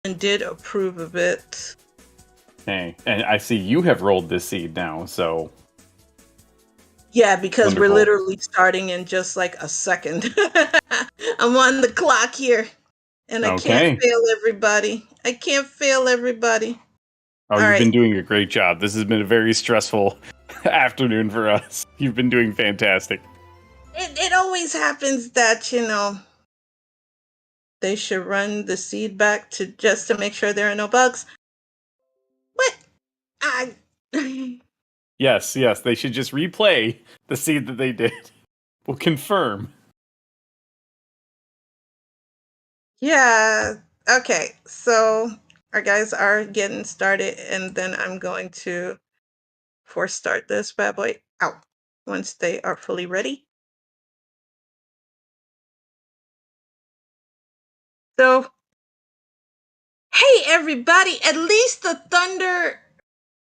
and did approve of it. Okay, and I see you have rolled this seed now, so... Yeah, because Wonderful. we're literally starting in just like a second. I'm on the clock here, and I can't fail everybody. I can't fail everybody. Oh, you've been doing a great job. This has been a very stressful afternoon for us. You've been doing fantastic. It always happens that, you know, they should run the seed back just to make sure there are no bugs. What? Yes, they should just replay the seed that they did. We'll confirm. Yeah. Okay, so our guys are getting started, and then I'm going to force start this bad boy out once they are fully ready. So, hey everybody, at least the thunder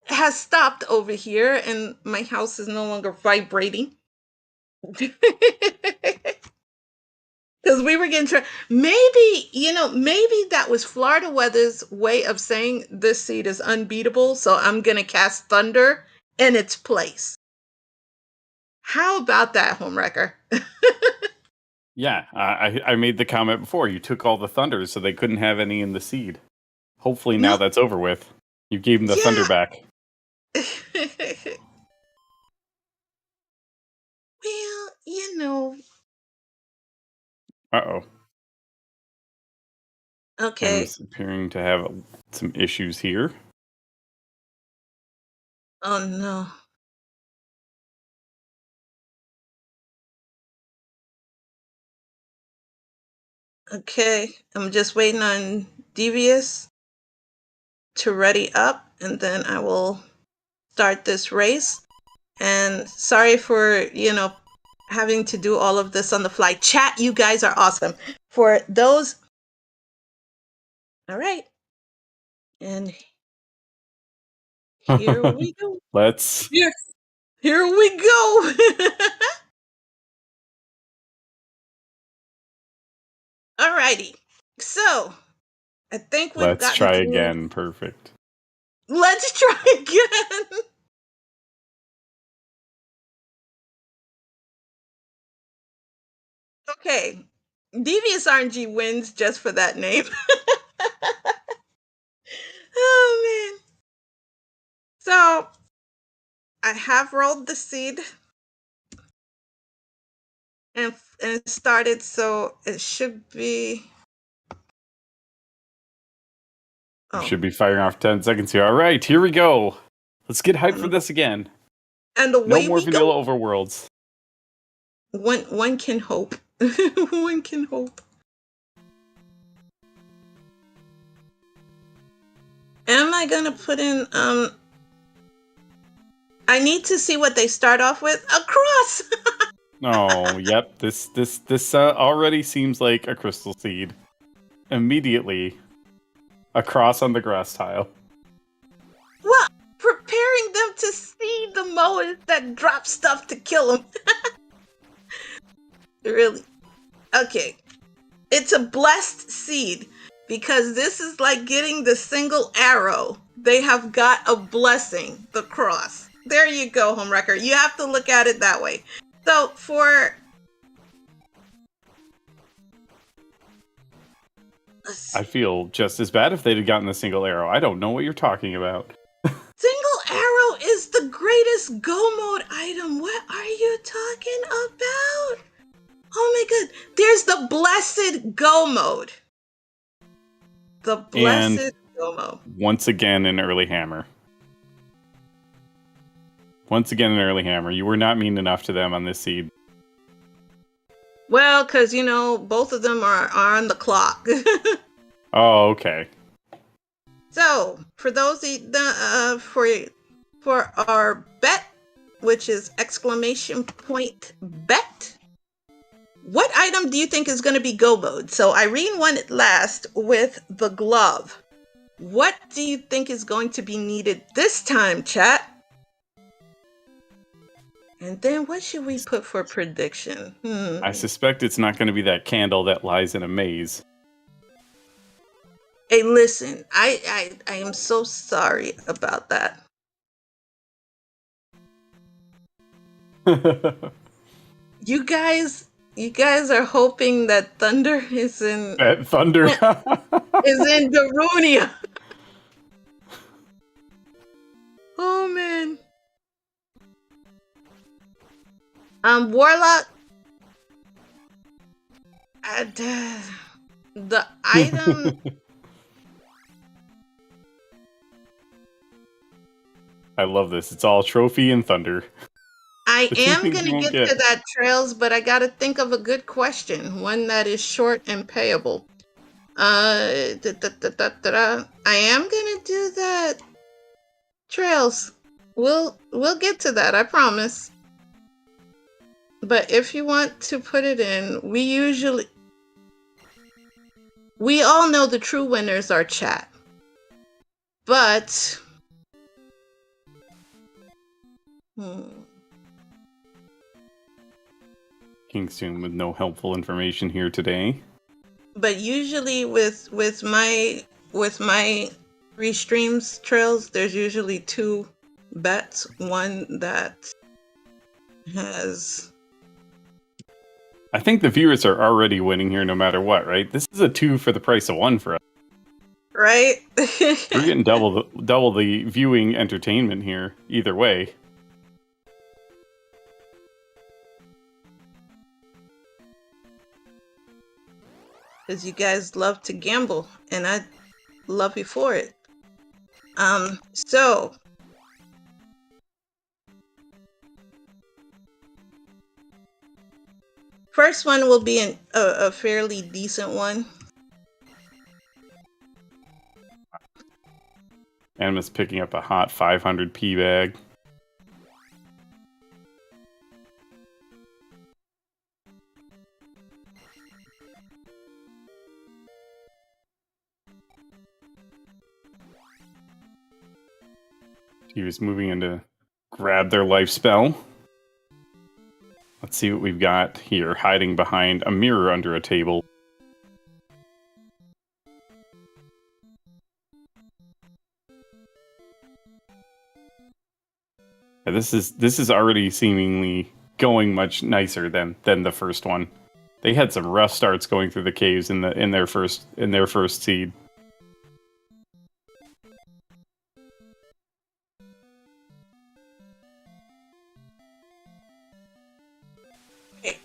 has stopped over here and my house is no longer vibrating. Because we were getting maybe that was Florida weather's way of saying this seed is unbeatable, so I'm gonna cast thunder in its place. How about that, Homewrecker? Yeah, I made the comment before. You took all the thunders, so they couldn't have any in the seed. Hopefully now that's over with. You gave them the thunder back. Well, you know. Uh-oh. Okay. It's appearing to have some issues here. Oh no. Okay, I'm just waiting on Devious to ready up, and then I will start this race. And sorry for, having to do all of this on the fly. Chat, you guys are awesome. For those... All right. And here we go. Here we go. Alrighty. So, I think we've Let's try again. Perfect. Let's try again. Okay. DeviousRNG wins just for that name. Oh, man. So, I have rolled the seed. And it started, so it should be... Oh. Should be firing off 10 seconds here. All right, here we go. Let's get hyped for this again. And the way no more vanilla overworlds. One can hope. One can hope. Am I gonna put in I need to see what they start off with. A cross. Oh, yep. This already seems like a crystal seed. Immediately, a cross on the grass tile. Well, preparing them to see the mowers that drop stuff to kill them. Really? Okay. It's a blessed seed because this is like getting the single arrow. They have got a blessing, the cross. There you go, Homewrecker. You have to look at it that way. So for... I feel just as bad if they'd have gotten the single arrow. I don't know what you're talking about. Single arrow is the greatest go mode item. What are you talking about? Oh my god. There's the blessed go mode. The blessed go mode. Once again, an early hammer. Once again, an early hammer. You were not mean enough to them on this seed. Well, because, both of them are on the clock. Oh, okay. So, for those, for our bet, which is ! Bet, what item do you think is going to be go mode? So, Irene won it last with the glove. What do you think is going to be needed this time, chat? And then what should we put for prediction? I suspect it's not going to be that candle that lies in a maze. Hey, listen, I am so sorry about that. You guys are hoping that Thunder is in That thunder. is in Darunia. Oh man. Warlock. The item. I love this. It's all trophy and thunder. I The two am things you gonna won't get to get. that, Trails, but I gotta think of a good question, one that is short and payable. I am gonna do that, Trails. We'll get to that, I promise. But if you want to put it in, we all know the true winners are chat. But Kingston with no helpful information here today. But usually with my free streams, Trails, there's usually two bets. One that has... I think the viewers are already winning here no matter what, right? This is a 2 for the price of 1 for us. Right? We're getting double the viewing entertainment here, either way. Because you guys love to gamble, and I love you for it. So first one will be a fairly decent one. Animus picking up a hot 500p bag. He was moving in to grab their life spell. Let's see what we've got here, hiding behind a mirror under a table. Yeah, this is already seemingly going much nicer than the first one. They had some rough starts going through the caves in their first seed.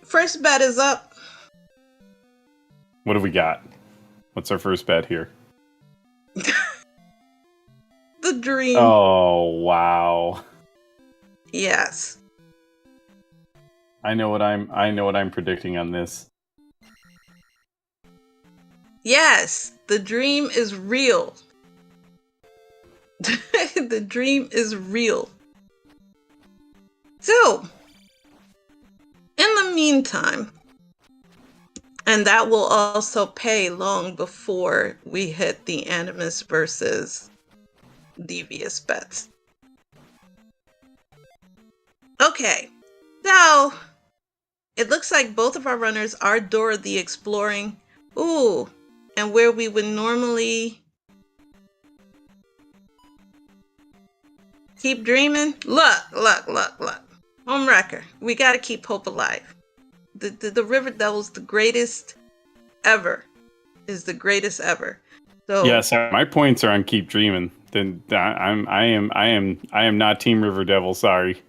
First bet is up. What do we got? What's our first bet here? The dream. Oh, wow. Yes. I know what I'm predicting on this. Yes, the dream is real. The dream is real. So, in the meantime, and that will also pay long before we hit the Animus versus Devious bets. Okay, so it looks like both of our runners are Dora the Exploring. Ooh, and where we would normally keep dreaming. Look. Home wrecker. We gotta keep hope alive. The River Devil's the greatest ever. Is the greatest ever. So yes, my points are on keep dreaming. Then I am not Team River Devil. Sorry.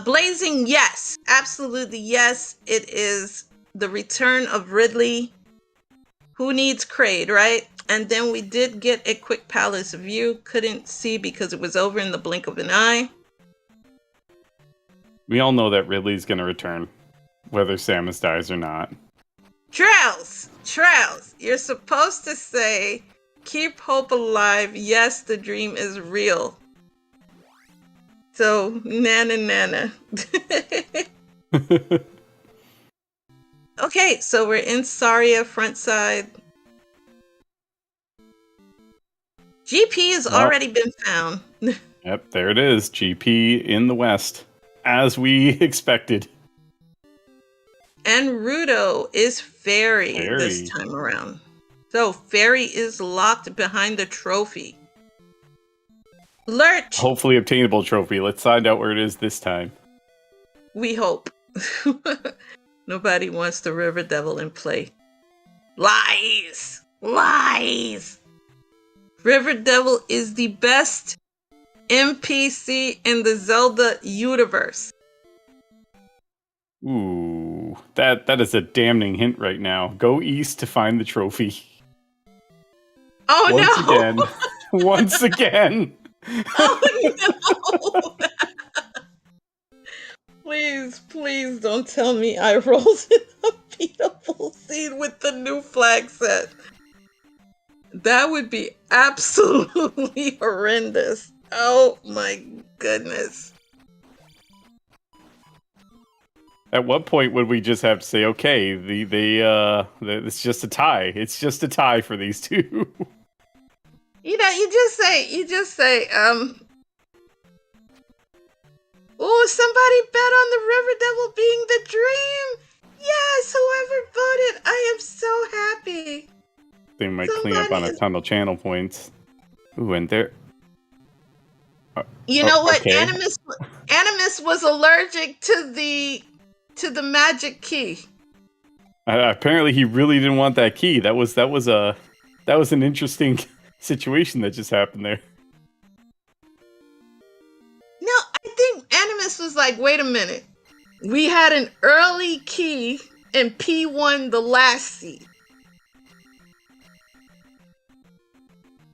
Blazing, yes, absolutely yes. It is the return of Ridley. Who needs Kraid, right? And then we did get a quick palace view. Couldn't see because it was over in the blink of an eye. We all know that Ridley's going to return, whether Samus dies or not. Trails, you're supposed to say, keep hope alive. Yes, the dream is real. So, nana. Okay, so we're in Saria, front side. GP has already been found. Yep, there it is. GP in the west, as we expected. And Rudo is Fairy this Fairy. time around. So Fairy is locked behind the trophy. Lurch! Hopefully obtainable trophy. Let's find out where it is this time. We hope. Nobody wants the River Devil in play. Lies! Lies! River Devil is the best NPC in the Zelda universe. Ooh, that is a damning hint right now. Go east to find the trophy. Oh Once no! again. Once again. Oh no! Please don't tell me I rolled in a beatable seed with the new flag set. That would be absolutely horrendous. Oh my goodness. At what point would we just have to say, okay, it's just a tie. It's just a tie for these two. You just say, oh, somebody bet on the River Devil being the dream. Yes, whoever voted, I am so happy. They might clean up on a ton of channel points. Ooh, and there. You know what? Okay. Animus was allergic to the magic key. Apparently, he really didn't want that key. That was an interesting situation that just happened there. No, I think Animus was like, wait a minute. We had an early key and P won the last seed.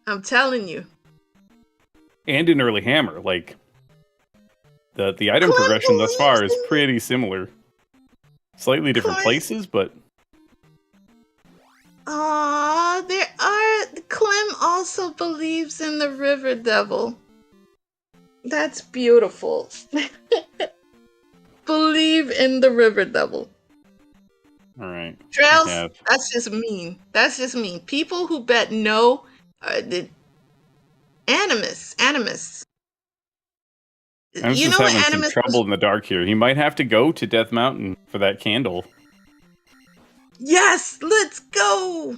I'm telling you. And an early hammer. Like, the item progression thus far is pretty similar. Slightly different places, but... Aww, Clem also believes in the River Devil. That's beautiful. Believe in the River Devil. Alright. Trails, that's just mean. That's just mean. People who bet no, Animus. Animus You is know what having Animus some trouble in the dark here. He might have to go to Death Mountain for that candle. Yes, let's go.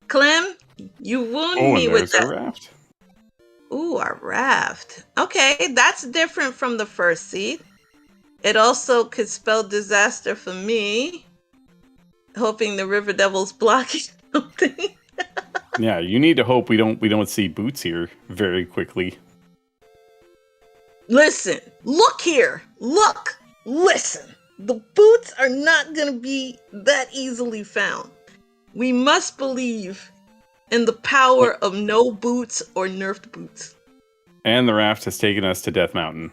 Clem, you wound me with that. A raft. Ooh, a raft. Okay, that's different from the first seed. It also could spell disaster for me. Hoping the River Devil's blocking something. Yeah, you need to hope we don't see boots here very quickly. Listen, look here. Look, listen. The boots are not going to be that easily found. We must believe in the power of no boots or nerfed boots. And the raft has taken us to Death Mountain,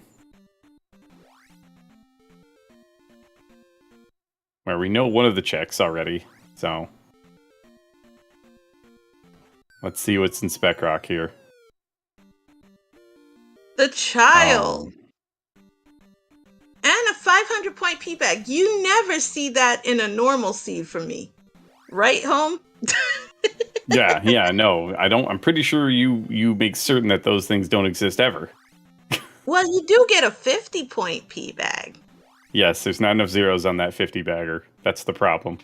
where we know one of the checks already, so... Let's see what's in Spec Rock here. The child. And a 500 point P-bag. You never see that in a normal seed from me. Right, home? Yeah, no, I don't. I'm pretty sure you make certain that those things don't exist ever. Well, you do get a 50 point P-bag. Yes, there's not enough zeros on that 50 bagger. That's the problem.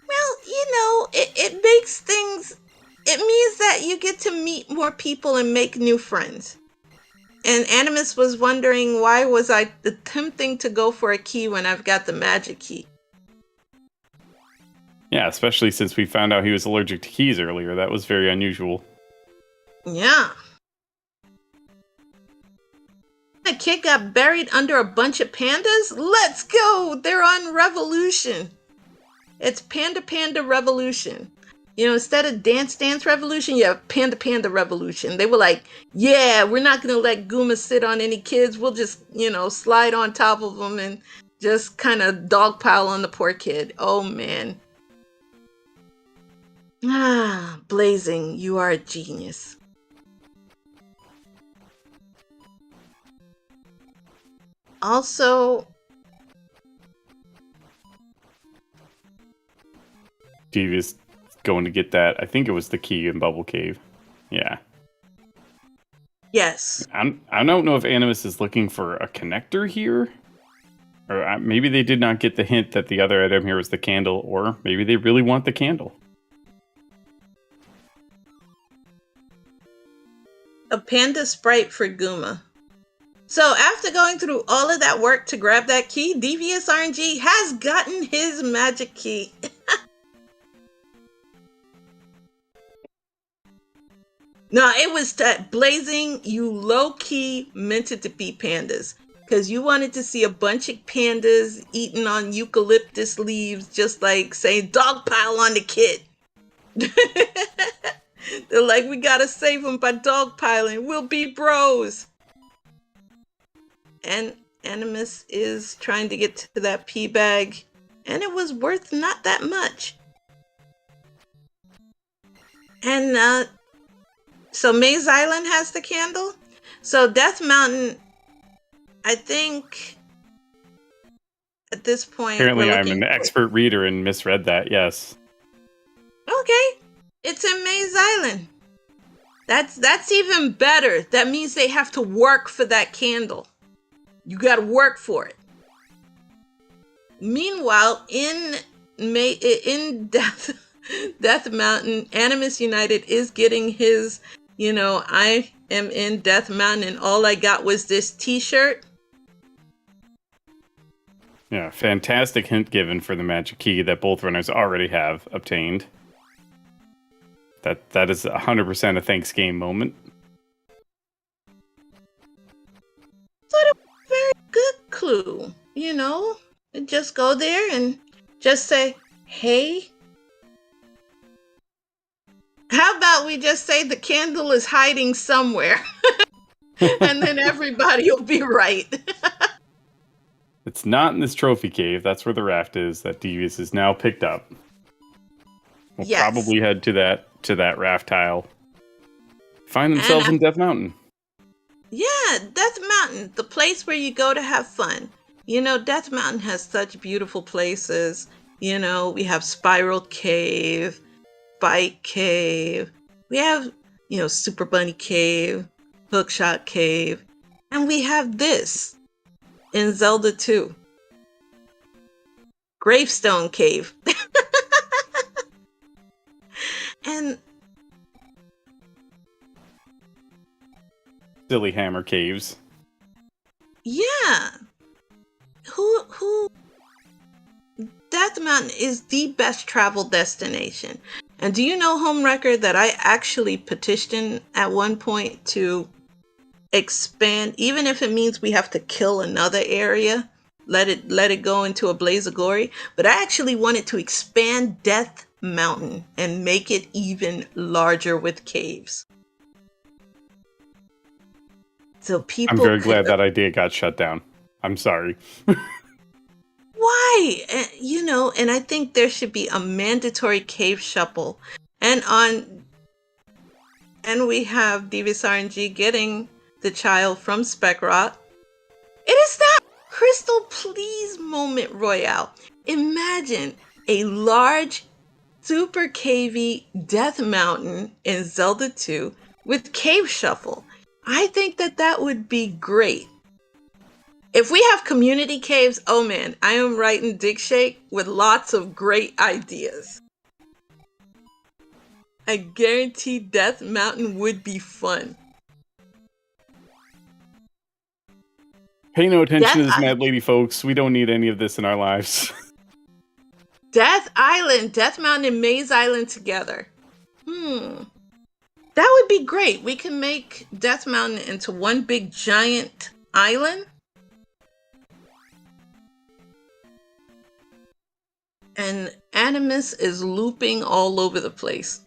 Well, you know, it makes things... It means that you get to meet more people and make new friends. And Animus was wondering, why was I attempting to go for a key when I've got the magic key? Yeah, especially since we found out he was allergic to keys earlier. That was very unusual. Yeah. A kid got buried under a bunch of pandas? Let's go! They're on Revolution. It's Panda Panda Revolution. You know, instead of Dance Dance Revolution, you have Panda Panda Revolution. They were like, yeah, we're not going to let Guma sit on any kids. We'll just, you know, slide on top of them and just kind of dogpile on the poor kid. Oh, man. Ah, Blazing, you are a genius. Also... Devious going to get that. I think it was the key in Bubble Cave. Yeah. Yes. I don't know if Animus is looking for a connector here. Or maybe they did not get the hint that the other item here was the candle, or maybe they really want the candle. A panda sprite for Guma. So after going through all of that work to grab that key, DeviousRNG has gotten his magic key. No, it was that Blazing, you low-key meant it to be pandas. Because you wanted to see a bunch of pandas eating on eucalyptus leaves, just like saying, dogpile on the kid. They're like, we gotta save him by dogpiling. We'll be bros. And Animus is trying to get to that pea bag, and it was worth not that much. And so Maze Island has the candle. So Death Mountain, I think at this point, Apparently I'm an expert reader and misread that, yes. Okay, it's in Maze Island. That's even better. That means they have to work for that candle. You gotta work for it. Meanwhile, in Death Mountain, AnimusUnited is getting his, I am in Death Mountain and all I got was this t-shirt. Yeah, fantastic hint given for the magic key that both runners already have obtained. That is 100% a thanks game moment. So it was a very good clue, Just go there and just say, hey. How about we just say the candle is hiding somewhere? And then everybody will be right. It's not in this trophy cave. That's where the raft is that Devious is now picked up. We'll probably head to that raft tile. Find themselves in Death Mountain. Yeah, Death Mountain, the place where you go to have fun. Death Mountain has such beautiful places. We have Spiral Cave, Bike Cave. We have, Super Bunny Cave, Hookshot Cave. And we have this in Zelda 2. Gravestone Cave. And Silly Hammer Caves. Yeah. Who Death Mountain is the best travel destination. And do you know, home record, that I actually petitioned at one point to expand, even if it means we have to kill another area, let it go into a blaze of glory. But I actually wanted to expand Death Mountain and make it even larger with caves. So people, I'm very glad that idea got shut down. I'm sorry. Why? And I think there should be a mandatory cave shuffle. And we have DeviousRNG getting the child from Spec Rock. It is that Crystal Please moment royale. Imagine a large, super cavey Death Mountain in Zelda 2 with cave shuffle. I think that would be great. If we have community caves, oh man, I am writing Dick Shake with lots of great ideas. I guarantee Death Mountain would be fun. Pay no attention to this mad lady, folks. We don't need any of this in our lives. Death Island, Death Mountain and Maze Island together. That would be great. We can make Death Mountain into one big giant island. And Animus is looping all over the place.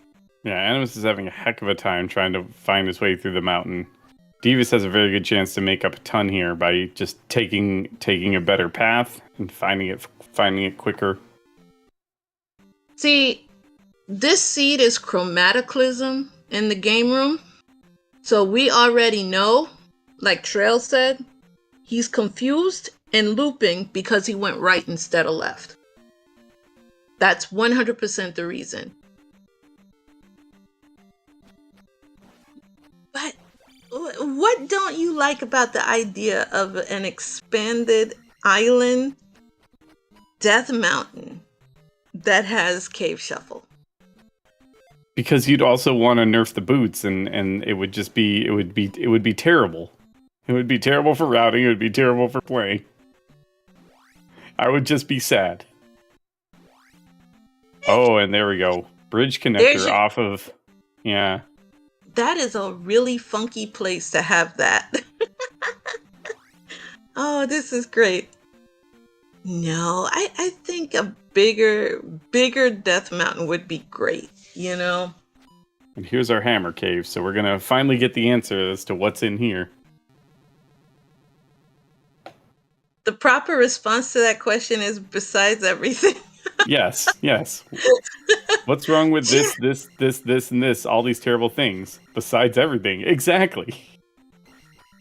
Yeah, Animus is having a heck of a time trying to find his way through the mountain. Devious has a very good chance to make up a ton here by just taking a better path and finding it quicker. See, this seed is chromaticalism in the game room. So we already know, like Trail said, he's confused and looping because he went right instead of left. That's 100% the reason. But what don't you like about the idea of an expanded island Death Mountain that has Cave Shuffle? Because you'd also want to nerf the boots, and it would just be it would be terrible. It would be terrible for routing. It would be terrible for playing. I would just be sad. Oh, and there we go. Bridge connector off of... Yeah. That is a really funky place to have that. Oh, this is great. No, I think a bigger Death Mountain would be great, you know? And here's our hammer cave, so we're gonna finally get the answer as to what's in here. The proper response to that question is besides everything. Yes. What's wrong with this, and this? All these terrible things. Besides everything. Exactly.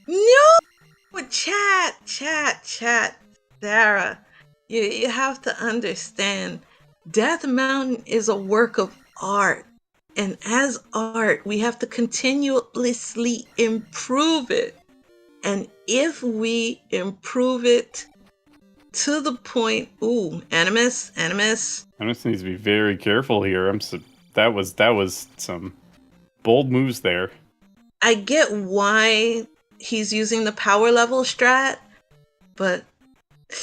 No! Chat. Sarah, you have to understand, Death Mountain is a work of art. And as art, we have to continuously improve it. And if we improve it to the point, Animus. Animus needs to be very careful here. That was some bold moves there. I get why he's using the power level strat, but he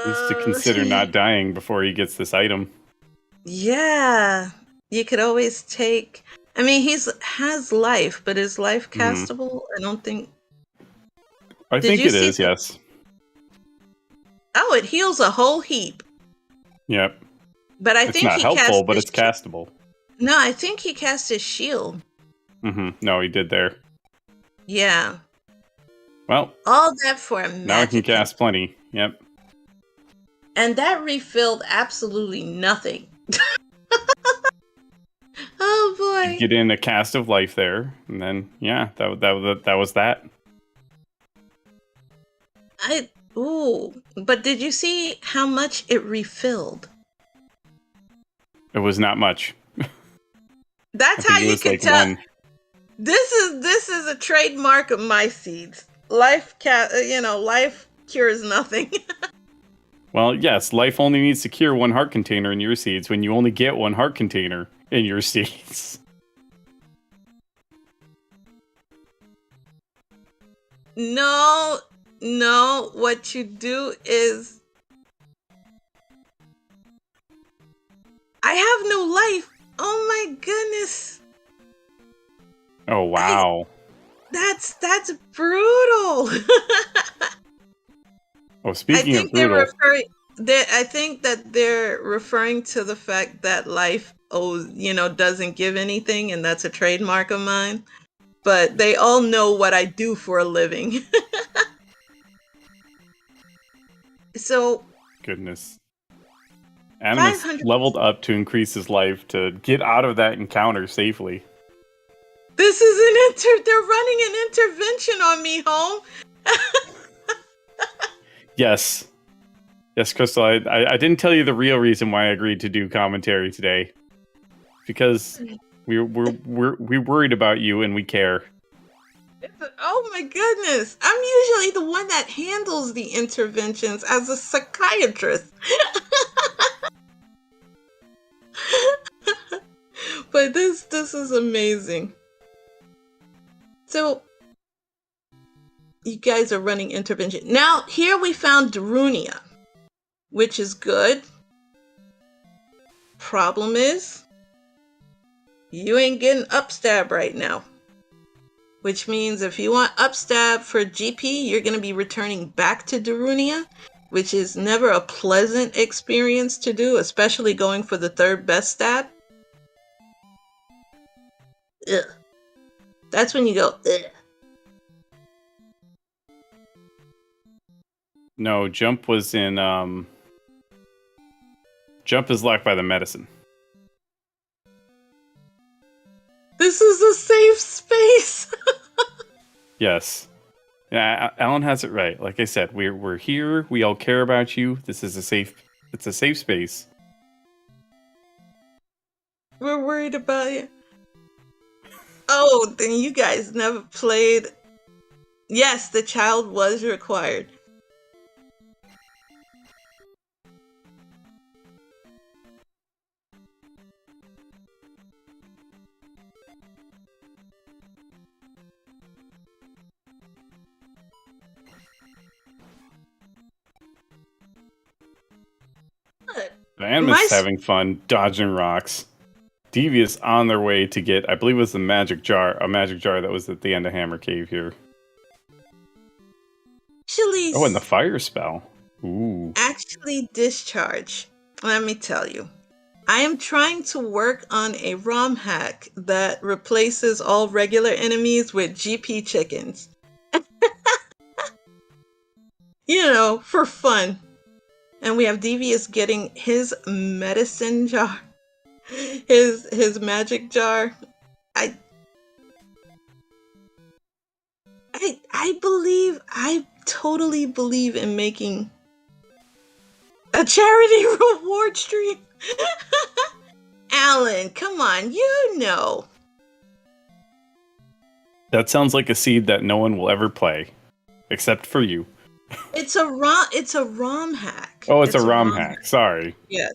needs to consider not dying before he gets this item. Yeah, you could always take. I mean, has life, but is life castable? I don't think. I think it is. Yes. Oh, it heals a whole heap. Yep. But I think it's not helpful, but it's castable. No, I think he cast his shield. No, he did there. Yeah. Well. All that for a magic. Now I can cast plenty. Yep. And that refilled absolutely nothing. Oh boy. You get in a cast of life there, and then that was that. But did you see how much it refilled? It was not much. That's how you can tell. One. This is a trademark of my seeds. Life cures nothing. Well, yes, life only needs to cure one heart container in your seeds when you only get one heart container in your seeds. No, what you do is... I have no life. Oh my goodness. Oh, wow. That's brutal. Oh, speaking of brutal... I think that they're referring to the fact that life doesn't give anything, and that's a trademark of mine. But they all know what I do for a living. So... Goodness. Animus leveled up to increase his life to get out of that encounter safely. This is they're running an intervention on me, home. Yes, Crystal. I didn't tell you the real reason why I agreed to do commentary today, because we're worried about you and we care. Oh my goodness! I'm usually the one that handles the interventions as a psychiatrist. But this is amazing. So you guys are running intervention. Now here we found Darunia, which is good. Problem is, you ain't getting upstab right now. Which means if you want upstab for GP, you're going to be returning back to Darunia, which is never a pleasant experience to do, especially going for the third best stab. Ugh. That's when you go, ugh. No, jump was in, jump is locked by the medicine. This is a safe space. Yes. Yeah, Alan has it right. Like I said, we're here. We all care about you. It's a safe space. We're worried about you. Oh, then you guys never played. Yes, the child was required. Animus having fun dodging rocks. Devious on their way to get, I believe it was a magic jar that was at the end of Hammer Cave here. Actually, oh, and the fire spell. Ooh. Actually, discharge. Let me tell you. I am trying to work on a ROM hack that replaces all regular enemies with GP chickens. You know, for fun. And we have Devious getting his medicine jar. His magic jar. I totally believe in making a charity reward stream. Alan, come on, you know. That sounds like a seed that no one will ever play, except for you. It's a ROM hack. Oh, it's a ROM hack. Sorry. Yes.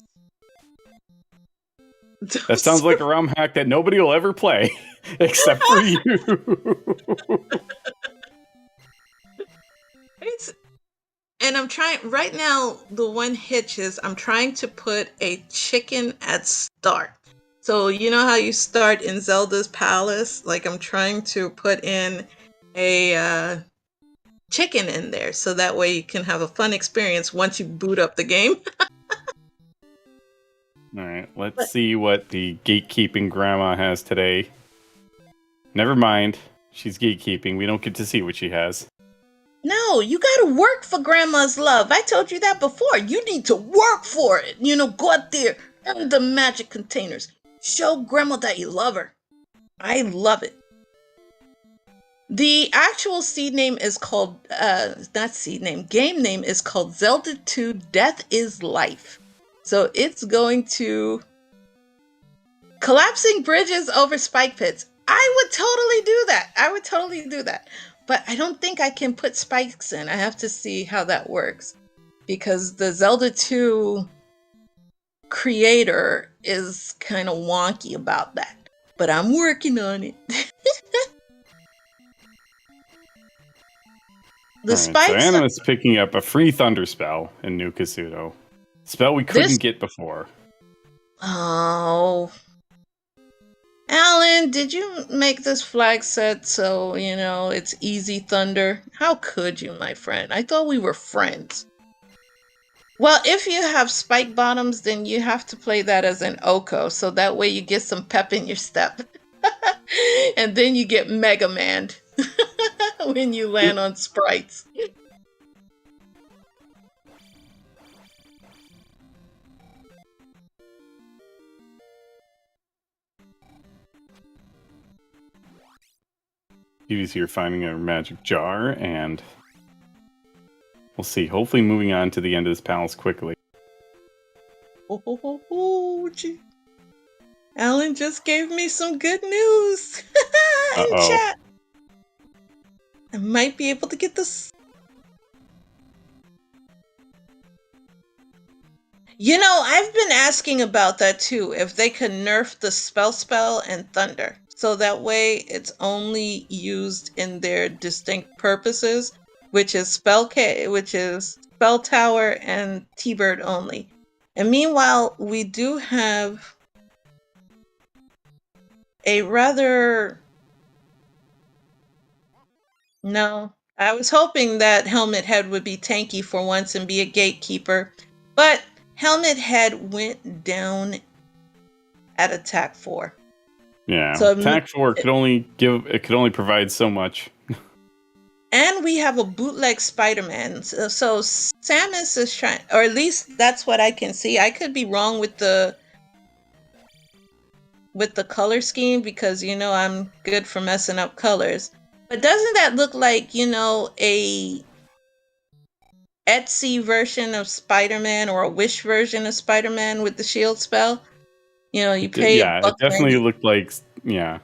That sounds like a ROM hack that nobody will ever play, except for you. And I'm trying right now. The one hitch is I'm trying to put a chicken at start. So you know how you start in Zelda's palace? Like I'm trying to put in a chicken in there so that way you can have a fun experience once you boot up the game. Alright, let's see what the gatekeeping grandma has today. Never mind. She's gatekeeping. We don't get to see what she has. No, you gotta work for grandma's love. I told you that before. You need to work for it. You know, go out there, earn the magic containers. Show grandma that you love her. I love it. The actual seed name is called, not seed name, game name is called Zelda 2 Death is Life. So it's going to... Collapsing bridges over spike pits. I would totally do that. But I don't think I can put spikes in. I have to see how that works. Because the Zelda 2 creator is kind of wonky about that. But I'm working on it. Spikes. So Animus picking up a free thunder spell in New Kasuto. Spell we couldn't get before. Oh. Alan, did you make this flag set so, you know, it's easy thunder? How could you, my friend? I thought we were friends. Well, if you have spike bottoms, then you have to play that as an Oko, so that way you get some pep in your step. And then you get Mega Man when you land on sprites. He's here finding a magic jar, and we'll see. Hopefully moving on to the end of this palace quickly. Oh, gee. Alan just gave me some good news in chat. I might be able to get this. You know, I've been asking about that too. If they could nerf the spell and thunder. So that way it's only used in their distinct purposes, which is spell tower and T-bird only. And meanwhile, we do have a rather... No, I was hoping that Helmet Head would be tanky for once and be a gatekeeper, but Helmet Head went down at attack 4. Yeah, so attack 4 could only provide so much. And we have a bootleg Spider-Man. So Samus is trying, or at least that's what I can see. I could be wrong with the color scheme because, you know, I'm good for messing up colors. But doesn't that look like, you know, a Etsy version of Spider-Man or a Wish version of Spider-Man with the shield spell? You know, you pay it definitely looked like, yeah.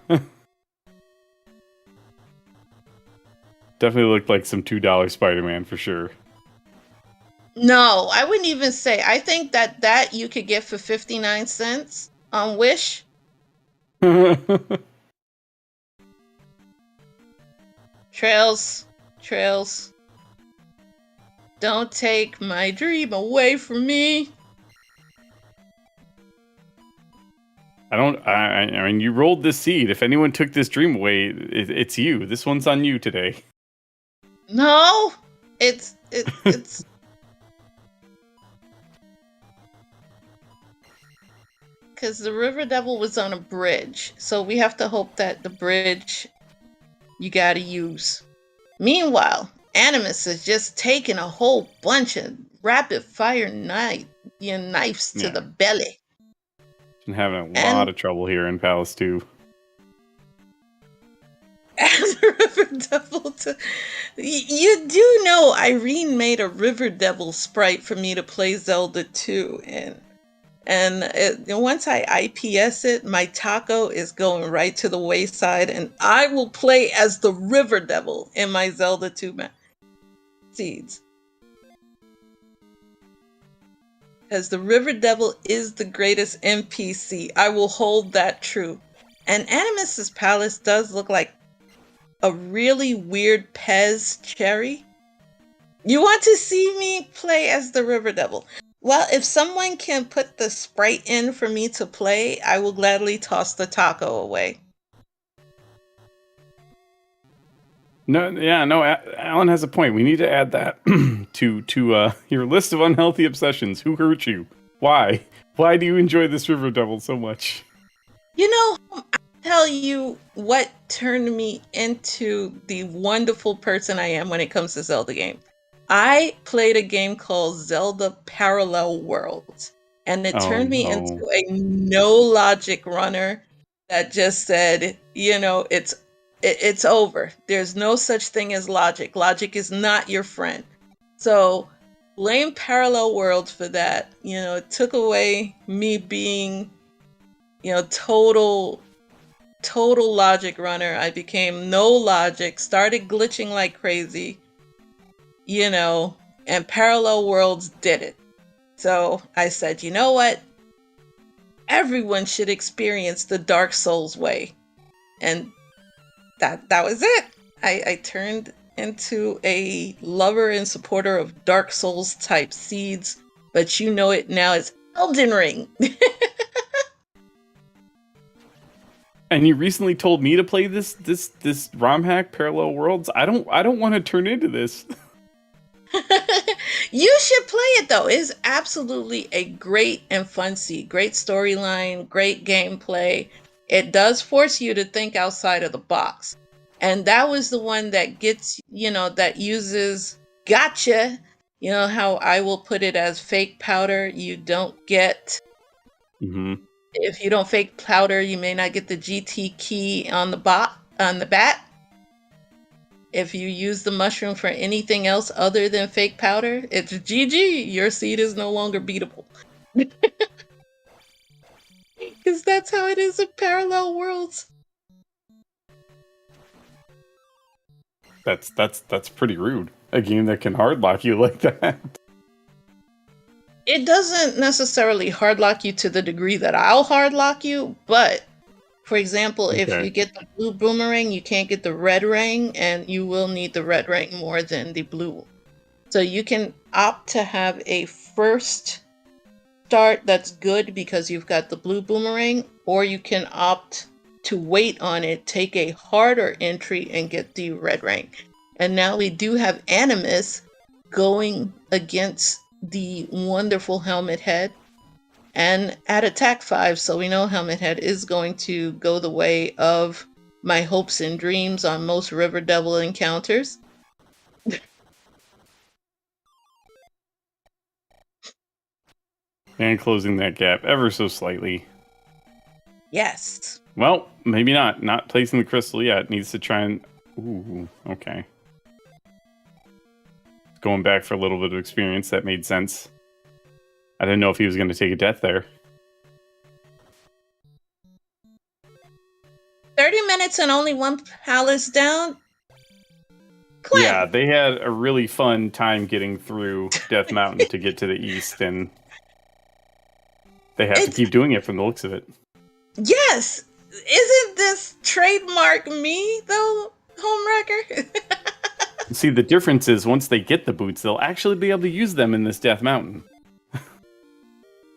Definitely looked like some $2 Spider-Man for sure. No, I wouldn't even say. I think that you could get for 59 cents on Wish. Trails, Trails, don't take my dream away from me. I mean, you rolled this seed. If anyone took this dream away, it's you. This one's on you today. No, it's because the River Devil was on a bridge, so we have to hope that the bridge you gotta use. Meanwhile, Animus is just taking a whole bunch of rapid fire knives to the belly. Been having a lot of trouble here in Palace 2. And River Devil you do know Irene made a River Devil sprite for me to play Zelda 2, and once I IPS it, my taco is going right to the wayside, and I will play as the River Devil in my Zelda 2 seeds. Because the River Devil is the greatest NPC. I will hold that true. And Animus's palace does look like a really weird Pez cherry. You want to see me play as the River Devil? Well, if someone can put the sprite in for me to play, I will gladly toss the taco away. No, Alan has a point. We need to add that to your list of unhealthy obsessions. Who hurt you? Why? Why do you enjoy this River Devil so much? You know, I'll tell you what turned me into the wonderful person I am when it comes to Zelda games. I played a game called Zelda Parallel Worlds, and it turned me into a no logic runner that just said, it's over. There's no such thing as logic. Logic is not your friend. So blame Parallel Worlds for that. It took away me being, total logic runner. I became no logic, started glitching like crazy, and Parallel Worlds did it. So I said, you know what? Everyone should experience the Dark Souls way. And that was it. I turned into a lover and supporter of Dark Souls type seeds, but you know it now as Elden Ring. And you recently told me to play this ROM hack Parallel Worlds. I don't want to turn into this. You should play it though. It's absolutely a great and fun seed. Great storyline, great gameplay. It does force you to think outside of the box. And that was the one that gets, that uses gotcha. You know how I will put it as fake powder. You don't get, if you don't fake powder, you may not get the GT key on the bat. If you use the mushroom for anything else other than fake powder, it's GG. Your seed is no longer beatable. Because that's how it is in Parallel Worlds. That's pretty rude. A game that can hardlock you like that. It doesn't necessarily hardlock you to the degree that I'll hardlock you, but for example, if you get the blue boomerang, you can't get the red ring, and you will need the red ring more than the blue. So you can opt to have a first start that's good because you've got the blue boomerang, or you can opt to wait on it, take a harder entry, and get the red ring. And now we do have Animus going against the wonderful Helmet Head. And at Attack 5, so we know Helmet Head is going to go the way of my hopes and dreams on most River Devil encounters. And closing that gap ever so slightly. Yes. Well, maybe not. Not placing the crystal yet. Needs to try and... Ooh, okay. Going back for a little bit of experience. That made sense. I didn't know if he was going to take a death there. 30 minutes and only one palace down? Yeah, Clem, they had a really fun time getting through Death Mountain to get to the east, and they have to it's keep doing it from the looks of it. yes. Isn't this trademark me though, Homewrecker? See, the difference is once they get the boots, they'll actually be able to use them in this Death Mountain.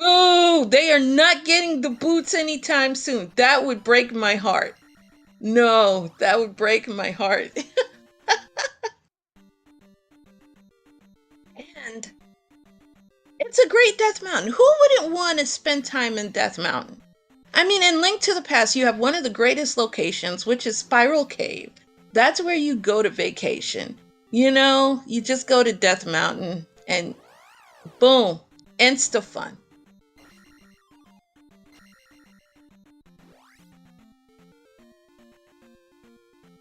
Ooh, they are not getting the boots anytime soon. That would break my heart. No, that would break my heart. And it's a great Death Mountain. Who wouldn't want to spend time in Death Mountain? I mean, in Link to the Past, you have one of the greatest locations, which is Spiral Cave. That's where you go to vacation. You know, you just go to Death Mountain and boom, insta fun.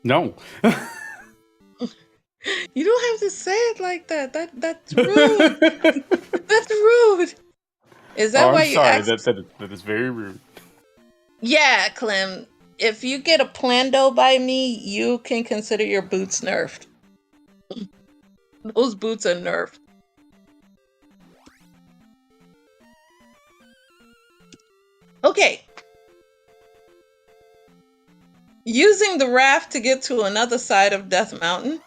No. You don't have to say it like that. That's rude. That's rude. Is that why I'm you sorry. asked? That is very rude. Yeah, Clem. If you get a Plando by me, you can consider your boots nerfed. Those boots are nerfed. Okay. Using the raft to get to another side of Death Mountain.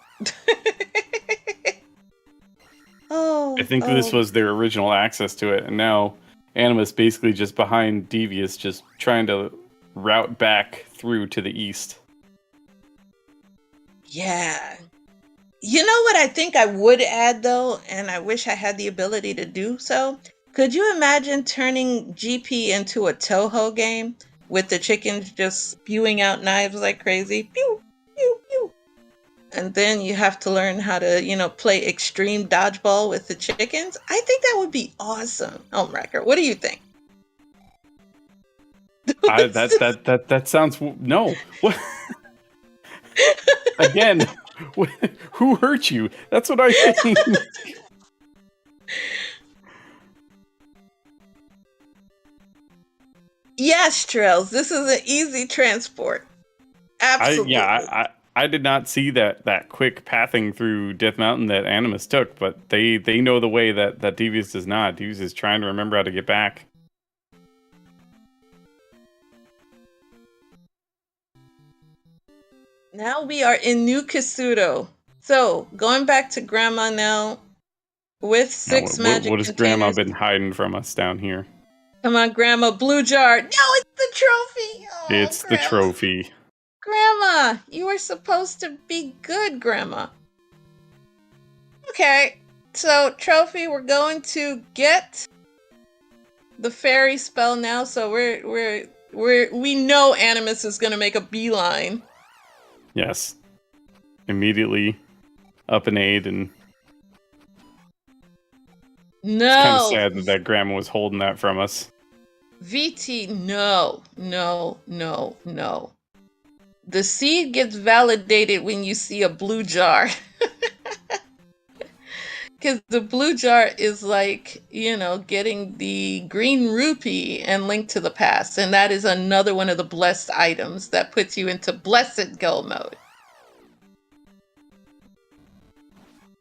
I think this was their original access to it, and now Animus basically just behind Devious, just trying to route back through to the east. Yeah. You know what I think I would add though, and I wish I had the ability to do so? Could you imagine turning GP into a Toho game with the chickens just spewing out knives like crazy? Pew, pew, pew. And then you have to learn how to, play extreme dodgeball with the chickens. I think that would be awesome. Homewrecker, what do you think? That sounds no. What? Again, who hurt you? That's what I think. Yes, Trails. This is an easy transport. Absolutely. I did not see that quick pathing through Death Mountain that Animus took, but they know the way that Devious does not. Devious is trying to remember how to get back. Now we are in New Kasuto. So, going back to Grandma now, with six magic what has containers. Grandma been hiding from us down here? Come on, Grandma, blue jar. No, it's the trophy. Oh, It's Grandma. the trophy. Grandma, you were supposed to be good, Grandma. Okay, so trophy, we're going to get the fairy spell now. So we know Animus is going to make a beeline. Yes. Immediately up an aid, and no. It's kind of sad that Grandma was holding that from us. VT, no. The seed gets validated when you see a blue jar. Because the blue jar is like, getting the green rupee and Link to the Past. And that is another one of the blessed items that puts you into blessed go mode.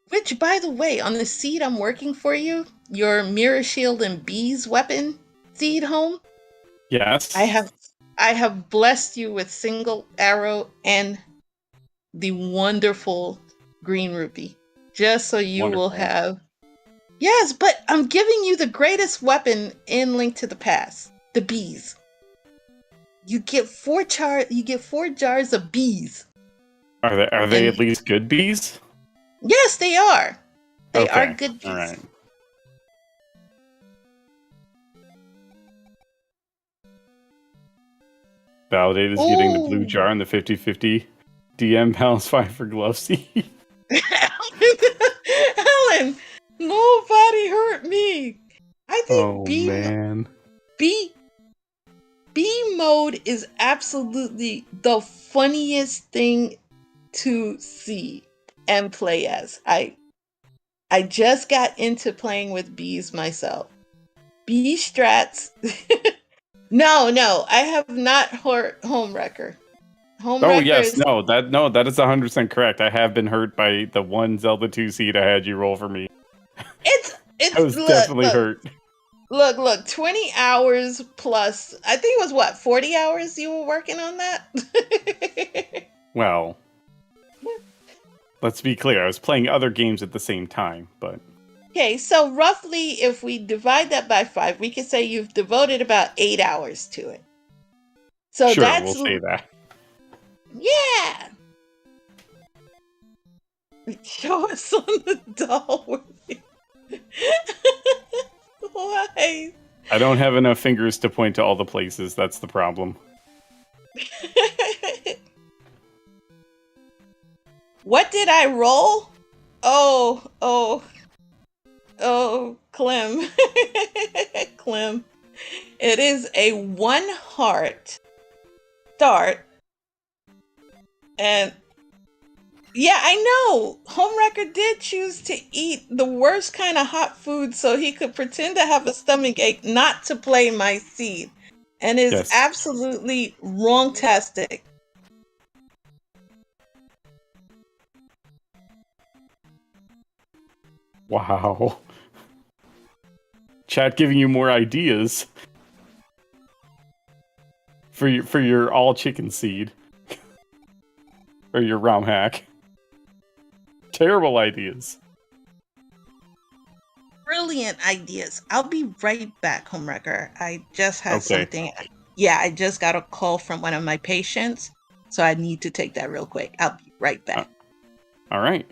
Which, by the way, on the seed I'm working for you, your Mirror Shield and Bees weapon seed home. Yes. I have blessed you with single arrow and the wonderful green rupee. Just so you will have... Yes, but I'm giving you the greatest weapon in Link to the Past. The bees. You get 4 jars of bees. Are they at least good bees? Yes, they are. They are good bees. All right. Validate is getting the blue jar and the 50-50 DM balance 5 for glove seed. Helen, nobody hurt me. I think B mode is absolutely the funniest thing to see and play as. I just got into playing with bees myself. Bee strats. No, I have not hurt Homewrecker. Oh yes, Homewreckers. that is 100% correct. I have been hurt by the one Zelda 2 seed I had you roll for me. I It's was definitely hurt. look, 20 hours plus, I think it was what, 40 hours you were working on that? Well, let's be clear. I was playing other games at the same time, but Okay, so roughly if we divide that by 5, we could say you've devoted about 8 hours to it. So sure, that's we'll say that. yeah. Show us on the doll. Why? I don't have enough fingers to point to all the places. That's the problem. What did I roll? Oh, Clem. Clem. It is a 1 heart start. And yeah, I know. Homewrecker did choose to eat the worst kind of hot food so he could pretend to have a stomach ache not to play my seed. And is Yes. absolutely wrong-tastic. Wow. Chat giving you more ideas for your all chicken seed or your ROM hack. Terrible ideas. Brilliant ideas. I'll be right back, Homewrecker. I just had Okay. something. Yeah, I just got a call from one of my patients, so I need to take that real quick. I'll be right back. All right.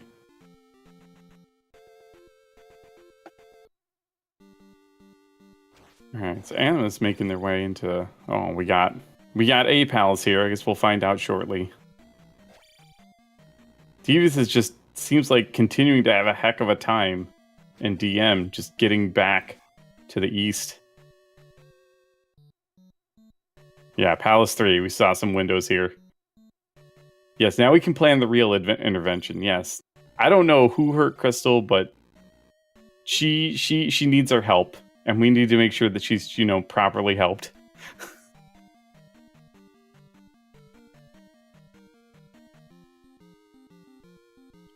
All right. So Animus making their way into. Oh, we got A pals here. I guess we'll find out shortly. Devious is just seems like continuing to have a heck of a time in DM, just getting back to the east. Yeah, Palace 3. We saw some windows here. Yes, now we can plan the real intervention. Yes. I don't know who hurt Crystal, but she needs our help, and we need to make sure that she's, properly helped.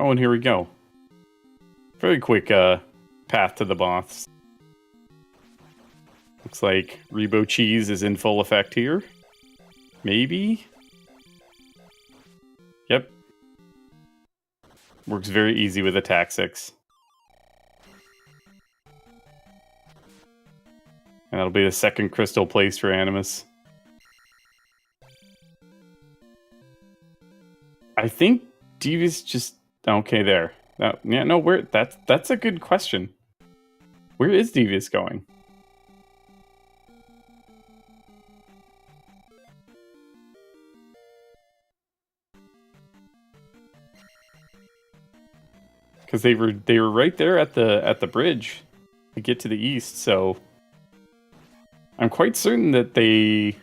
Oh, and here we go. Very quick path to the boss. Looks like Rebo Cheese is in full effect here. Maybe? Yep. Works very easy with attack 6. And that'll be the second crystal placed for Animus. I think Devious just... Okay, there. Where... That's a good question. Where is Devious going? Because they were right there at the bridge to get to the east, so I'm quite certain that they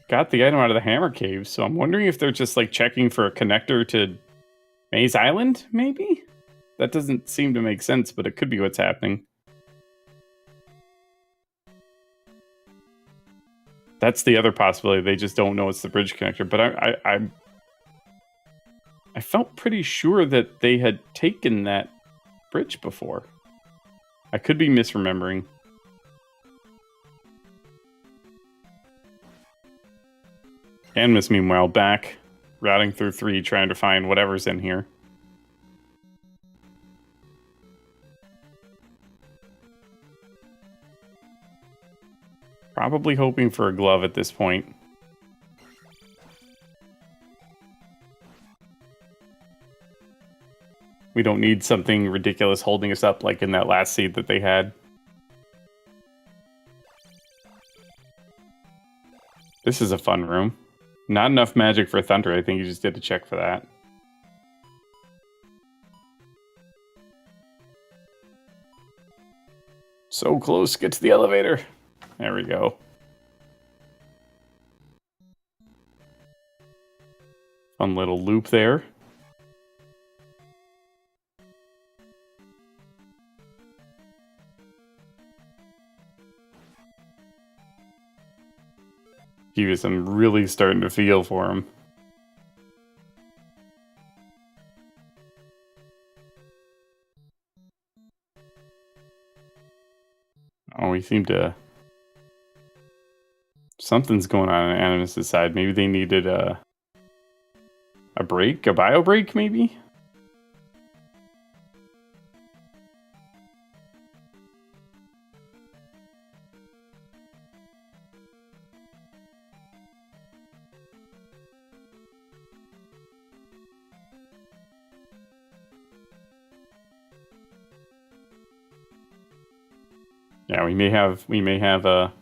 got the item out of the Hammer Cave, so I'm wondering if they're just like checking for a connector to Maze Island, maybe? That doesn't seem to make sense, but it could be what's happening. That's the other possibility. They just don't know it's the bridge connector, but I felt pretty sure that they had taken that bridge before. I could be misremembering. Animus, meanwhile, back, routing through 3, trying to find whatever's in here. Probably hoping for a glove at this point. We don't need something ridiculous holding us up like in that last seed that they had. This is a fun room. Not enough magic for Thunder. I think you just did a check for that. So close. Get to the elevator. There we go. Fun little loop there. Devious, I'm really starting to feel for him. Oh, we seem to... Something's going on Animus' side. Maybe they needed a break? A bio break, maybe? Yeah, we may have a...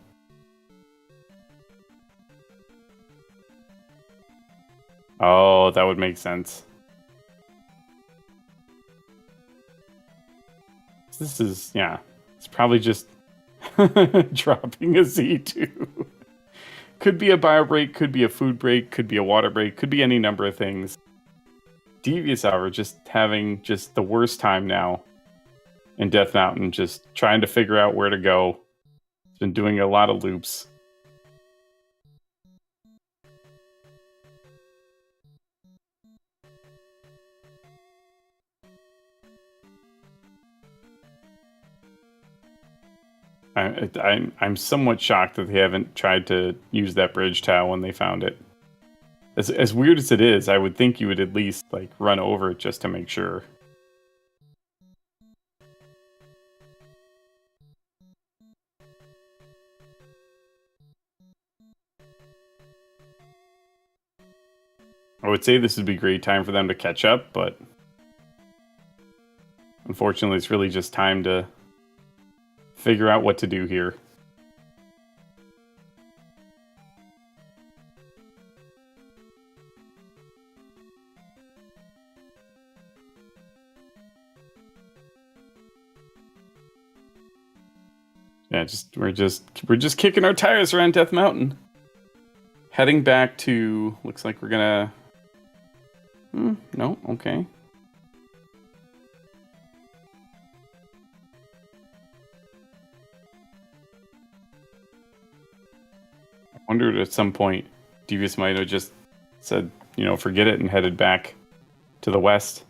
Oh, that would make sense. This is, yeah, it's probably just dropping a Z2. Could be a bio break, could be a food break, could be a water break, could be any number of things. Devious Hour just having just the worst time now in Death Mountain, just trying to figure out where to go. He's been doing a lot of loops. I'm somewhat shocked that they haven't tried to use that bridge tile when they found it. As weird as it is, I would think you would at least like run over it just to make sure. I would say this would be a great time for them to catch up, but unfortunately it's really just time to figure out what to do here. Yeah, we're just kicking our tires around Death Mountain. Heading back to, looks like we're gonna... no, okay. I wondered at some point, Devious might have just said, forget it and headed back to the west.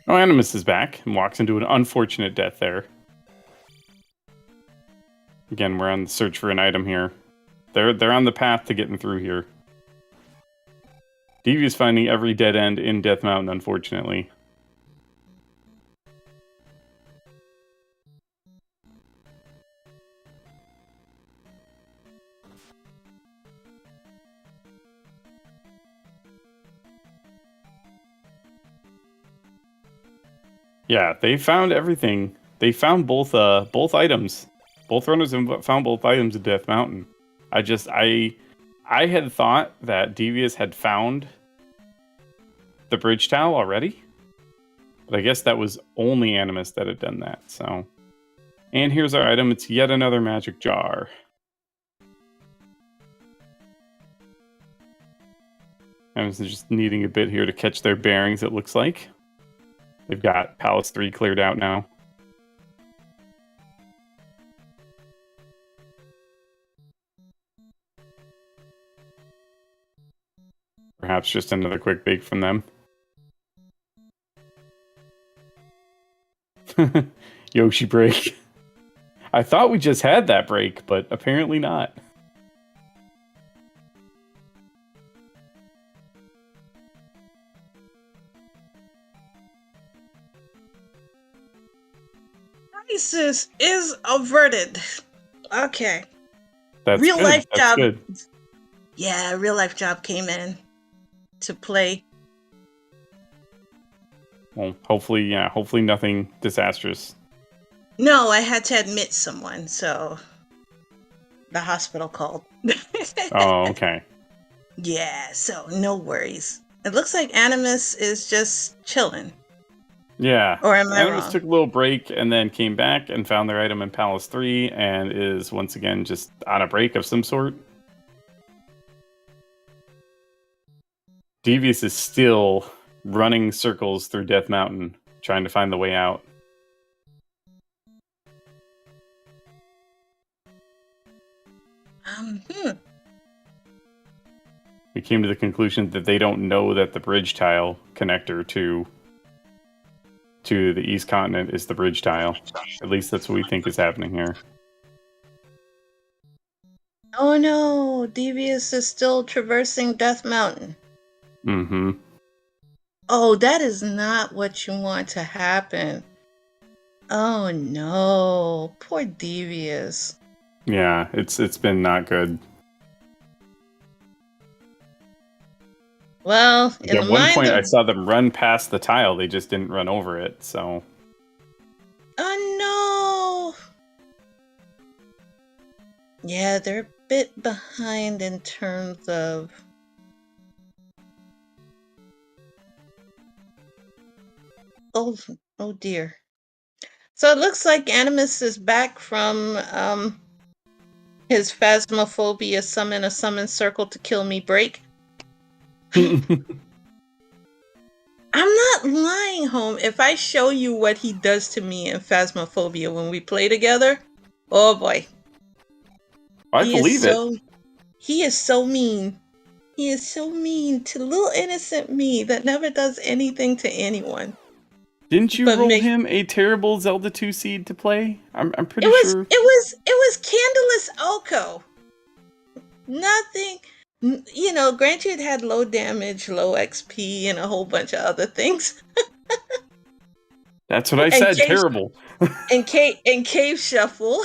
Oh, Animus is back and walks into an unfortunate death there. Again, we're on the search for an item here. They're on the path to getting through here. Devious finding every dead end in Death Mountain, unfortunately. Yeah, they found everything. They found both items. Both runners have found both items in Death Mountain. I had thought that Devious had found the bridge towel already, but I guess that was only Animus that had done that. So, and here's our item. It's yet another magic jar. Animus is just needing a bit here to catch their bearings, it looks like. They've got Palace 3 cleared out now. Perhaps just another quick bake from them. Yoshi break. I thought we just had that break, but apparently not. Crisis is averted. Okay. That's real good. life That's job. Good. Yeah, real life job came in to play. Well, hopefully nothing disastrous. No, I had to admit someone, so the hospital called. Oh, okay. Yeah, so no worries. It looks like Animus is just chilling. Yeah. Or am I Animus wrong? took a little break and then came back and found their item in Palace 3 and is once again just on a break of some sort. Devious is still running circles through Death Mountain, trying to find the way out. we came to the conclusion that they don't know that the bridge tile connector to the East Continent is the bridge tile. At least that's what we think is happening here. Oh no, Devious is still traversing Death Mountain. Mm-hmm. Oh, that is not what you want to happen. Oh no, poor Devious. Yeah, it's been not good. Well, Like in the at one mind point, I of... saw them run past the tile. They just didn't run over it, so... Oh no! Yeah, they're a bit behind in terms of... Oh dear. So it looks like Animus is back from his Phasmophobia summon a summon circle to kill me break. I'm not lying, home. If I show you what he does to me in Phasmophobia when we play together, oh boy. I believe it. He is so mean. He is so mean to little innocent me that never does anything to anyone. Didn't you roll him a terrible Zelda 2 seed to play? I'm pretty sure. It was Candleless Oko. Nothing. You know, granted, it had low damage, low XP, and a whole bunch of other things. That's what I said. Terrible. And Cave Shuffle.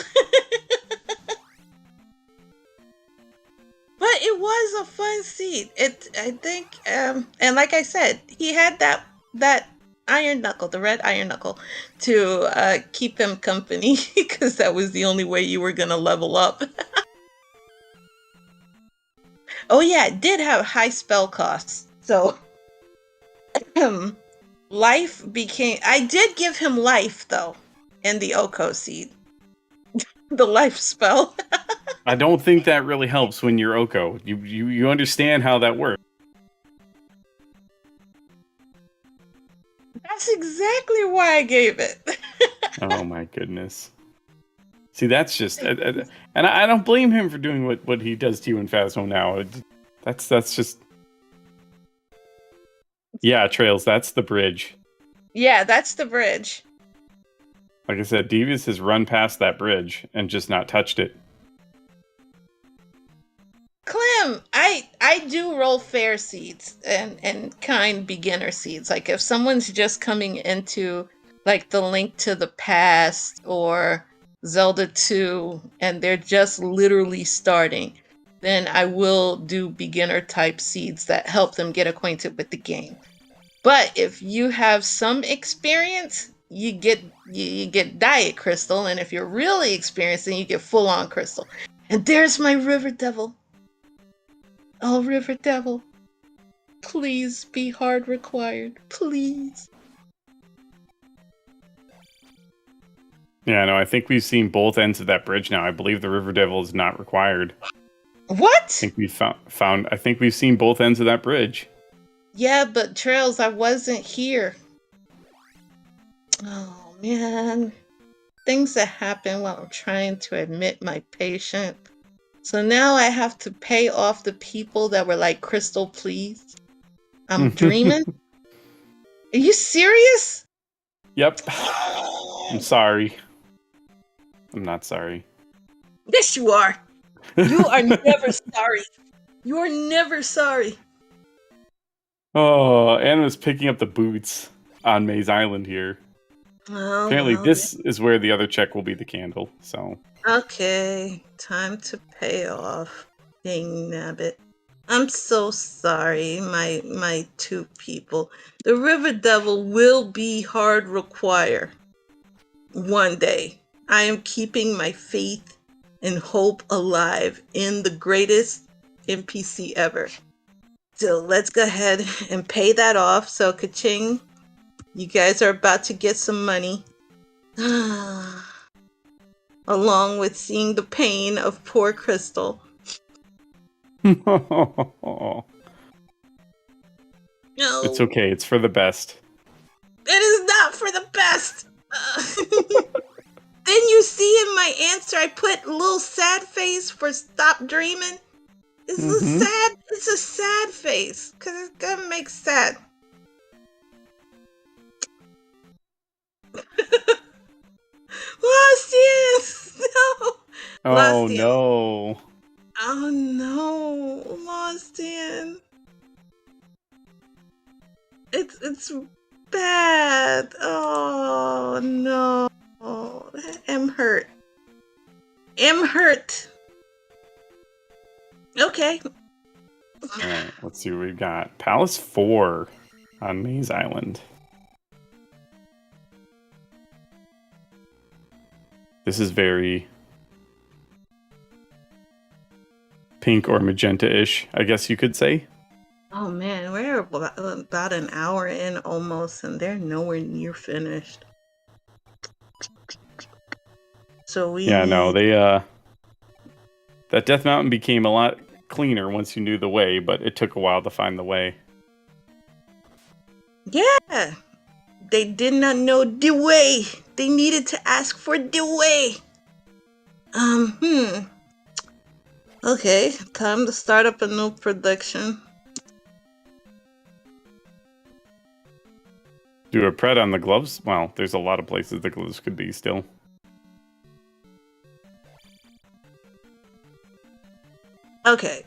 But it was a fun seed. I think, and like I said, he had that iron knuckle, the red iron knuckle, to keep him company because that was the only way you were gonna level up. Oh yeah, it did have high spell costs. So life became... I did give him life though in the Oko seed. The life spell. I don't think that really helps when you're Oko. You understand how that works. That's exactly why I gave it. Oh my goodness. See, that's just... and I don't blame him for doing what he does to you in Phasmo now. That's just... Yeah, Trails, that's the bridge. Yeah, that's the bridge. Like I said, Devious has run past that bridge and just not touched it. Clem, I do roll fair seeds and kind beginner seeds. Like if someone's just coming into like the Link to the Past or Zelda 2 and they're just literally starting, then I will do beginner type seeds that help them get acquainted with the game. But if you have some experience, you get Diet Crystal, and if you're really experienced, then you get full on Crystal. And there's my River Devil. Oh, River Devil, please be hard required, please. Yeah, no, I think we've seen both ends of that bridge now. I believe the River Devil is not required. What? I think we found. I think we've seen both ends of that bridge. Yeah, but Trails, I wasn't here. Oh man, things that happen while I'm trying to admit my patient. So now I have to pay off the people that were like, Crystal, please. I'm dreaming. Are you serious? Yep. I'm sorry. I'm not sorry. Yes, you are. You are never sorry. You are never sorry. Oh, Animus picking up the boots on Maze Island here. Oh, apparently, this is where the other check will be the candle. So. Okay, time to pay off. Dang nabbit. I'm so sorry, my two people. The River Devil will be hard require one day. I am keeping my faith and hope alive in the greatest NPC ever. So let's go ahead and pay that off. So ka-ching, you guys are about to get some money. Along with seeing the pain of poor Crystal. No. It's okay. It's for the best. It is not for the best. Then you see in my answer, I put a little sad face for stop dreaming. It's it's a sad face, because it's gonna make sad. Lostians! No! Oh Lostian. no. Oh no, Lostian. It's bad. Oh no. I'm hurt. I'm hurt. Okay. Alright, let's see what we've got. Palace 4 on Maze Island. This is very pink or magenta-ish, I guess you could say. Oh man, we're about an hour in almost, and they're nowhere near finished. So we Yeah, no, need... they that Death Mountain became a lot cleaner once you knew the way, but it took a while to find the way. Yeah, they did not know the way. They needed to ask for the way. Okay, time to start up a new production. Do a pred on the gloves? Well, there's a lot of places the gloves could be still. Okay,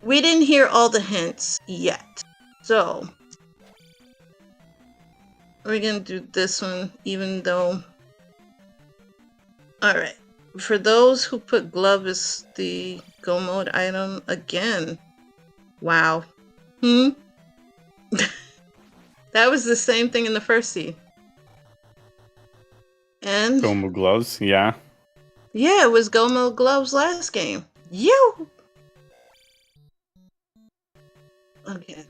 we didn't hear all the hints yet, so we're gonna do this one, even though... Alright, for those who put glove as the go mode item, again, wow. That was the same thing in the first scene. And... Gomu gloves, yeah. yeah, it was go mode gloves last game. You! Okay.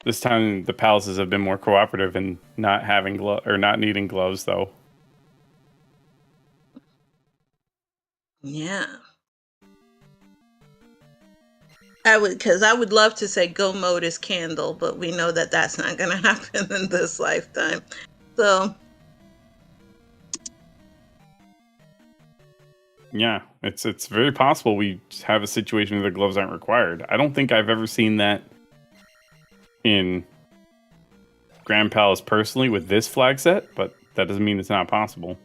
This time the palaces have been more cooperative in not having not needing gloves though. Yeah. I would love to say go mode is candle, but we know that that's not going to happen in this lifetime. So yeah, it's very possible we have a situation where the gloves aren't required. I don't think I've ever seen that in Grand Palace personally with this flag set, but that doesn't mean it's not possible.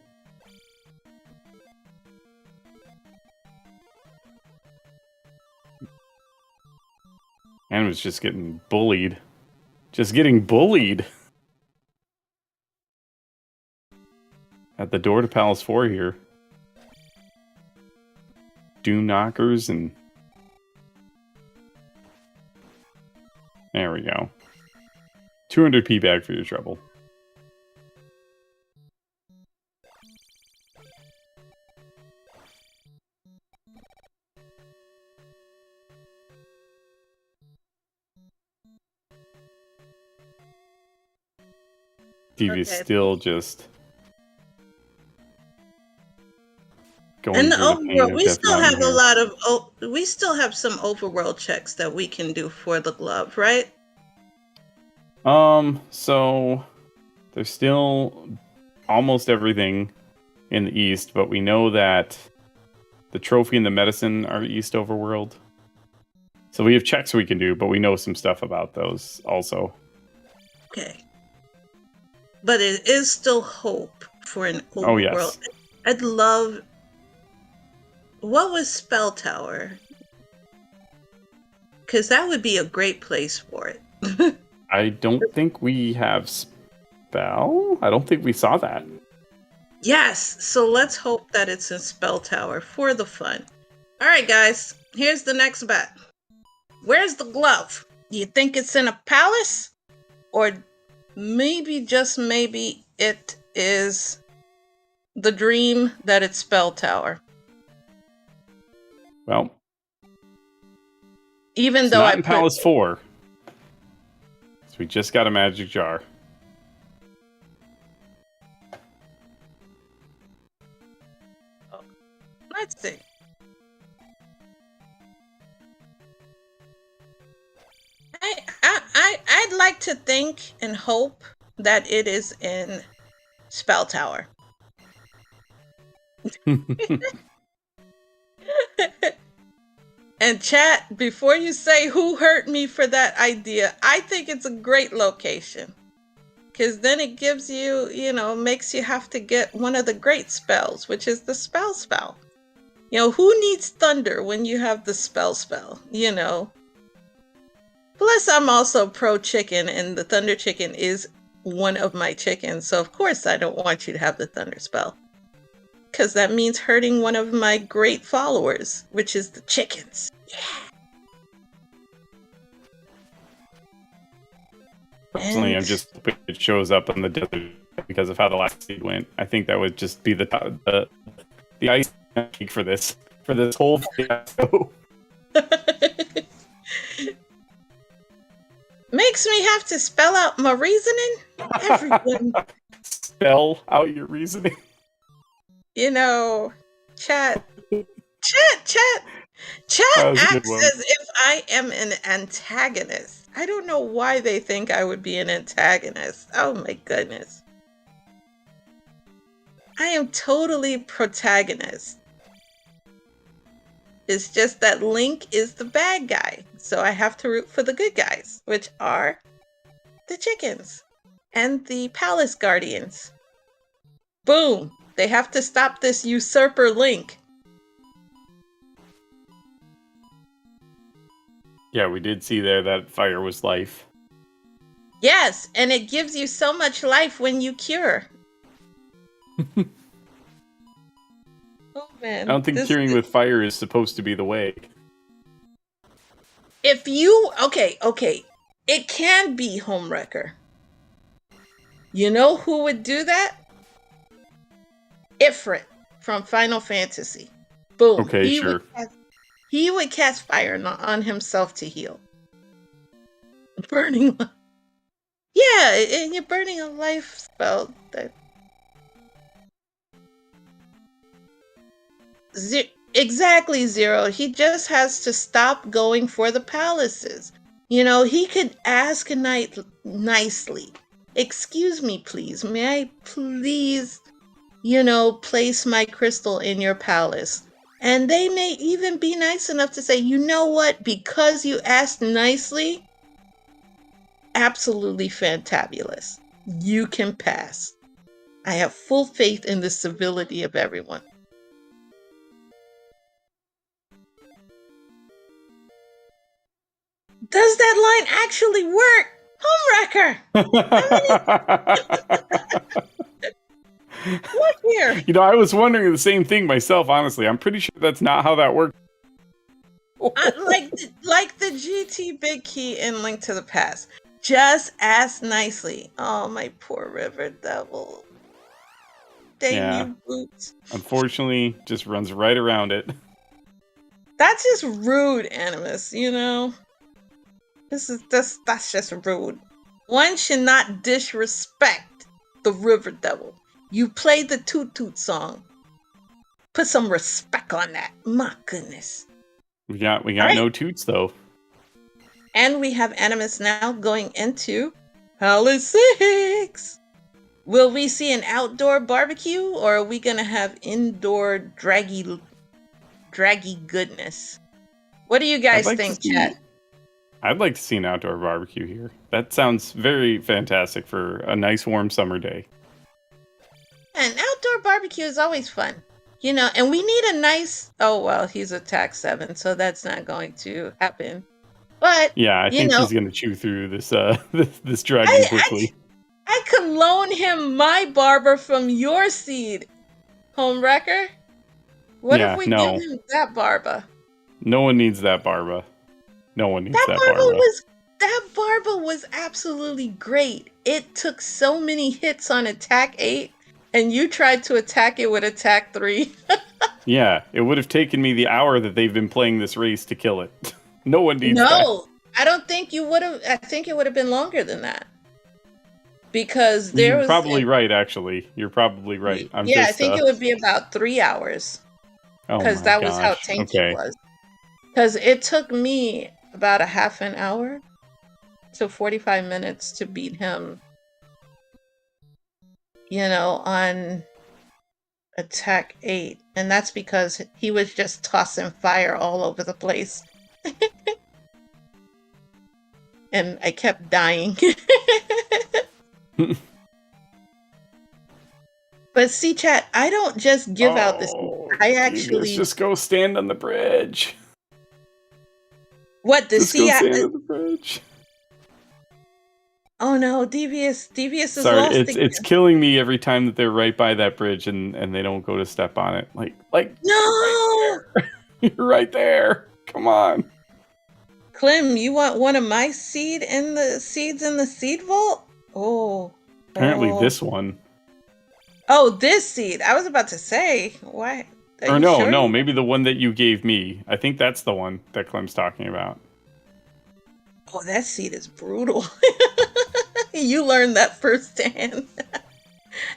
And was just getting bullied. Just getting bullied. At the door to Palace 4 here. Doom knockers and... there we go. 200p back for your trouble. Devious still just going and the through the pain overworld, of we Death still Mountain have here. a lot of we still have some overworld checks that we can do for the glove, right? So there's still almost everything in the east, but we know that the trophy and the medicine are east overworld. So we have checks we can do, but we know some stuff about those also. Okay. But it is still hope for an overworld. Oh, yes. I'd love... what was Spell Tower? Because that would be a great place for it. I don't think we have spell. I don't think we saw that. Yes, so let's hope that it's in Spell Tower for the fun. Alright guys, here's the next bet. Where's the glove? Do you think it's in a palace? Or maybe, just maybe, it is the dream that it's Spell Tower? Well, even it's though not I in put... Palace 4. So we just got a magic jar. Oh, let's see. I'd like to think and hope that it is in Spell Tower. And chat, before you say who hurt me for that idea, I think it's a great location. Because then it gives you, makes you have to get one of the great spells, which is the spell. Who needs thunder when you have the spell, Plus, I'm also pro chicken, and the thunder chicken is one of my chickens. So, of course, I don't want you to have the thunder spell. Because that means hurting one of my great followers, which is the chickens. Yeah. Personally, I'm just hoping it shows up on the desert because of how the last seed went. I think that would just be the ice cake for this whole fiasco. Makes me have to spell out my reasoning. Everyone. Spell out your reasoning. Chat acts as if I am an antagonist. I don't know why they think I would be an antagonist. Oh my goodness. I am totally protagonist. It's just that Link is the bad guy. So I have to root for the good guys, which are the chickens and the palace guardians. Boom. They have to stop this usurper Link. Yeah, we did see there that fire was life. Yes, and it gives you so much life when you cure. Oh man. I don't think curing with fire is supposed to be the way. If you... Okay. It can be Homewrecker. You know who would do that? Ifrit from Final Fantasy. Boom. Okay, sure. He would cast fire on himself to heal. Burning. Yeah, and you're burning a life spell. Exactly, Zero. He just has to stop going for the palaces. He could ask nicely. Excuse me, please. May I please, place my crystal in your palace? And they may even be nice enough to say, you know what? Because you asked nicely, absolutely fantabulous. You can pass. I have full faith in the civility of everyone. Does that line actually work? Homewrecker! Look here. I was wondering the same thing myself, honestly. I'm pretty sure that's not how that works. Like the GT Big Key in Link to the Past. Just ask nicely. Oh, my poor River Devil. Dang you boots. Unfortunately, just runs right around it. That's just rude, Animus, That's just rude. One should not disrespect the River Devil. You play the Toot Toot song. Put some respect on that. My goodness. We got right. No toots though. And we have Animus now going into Palace 6. Will we see an outdoor barbecue, or are we gonna have indoor draggy goodness? What do you guys think, chat? I'd like to see an outdoor barbecue here. That sounds very fantastic for a nice warm summer day. An outdoor barbecue is always fun. And we need a nice... Oh, well, he's attack 7, so that's not going to happen. But, yeah, I think he's going to chew through this this dragon quickly. I could loan him my barber from your seed, Homewrecker. What if we give him that barber? No one needs that barber. No one needs that barber. That barber was absolutely great. It took so many hits on attack 8. And you tried to attack it with attack 3. Yeah, it would have taken me the hour that they've been playing this race to kill it. No one needs that. No, I don't think you would have. I think it would have been longer than that. Because You're probably right, actually. You're probably right. I think it would be about 3 hours. Because that was how tanky it was. Because it took me about a half an hour to 45 minutes to beat him. On attack 8. And that's because he was just tossing fire all over the place. And I kept dying. But see, chat, I don't just give out the seed. I actually... Just go stand on the bridge. What, the just sea? Go stand on the bridge. Oh no, Devious is Sorry, lost again. it's killing me every time that they're right by that bridge and they don't go to step on it. Like no! Right there. You're right there. Come on. Clem, you want one of my seeds in the seed vault? Oh. Apparently this one. Oh, this seed. I was about to say, why? Or no, maybe the one that you gave me. I think that's the one that Clem's talking about. Oh, that seed is brutal. You learned that firsthand.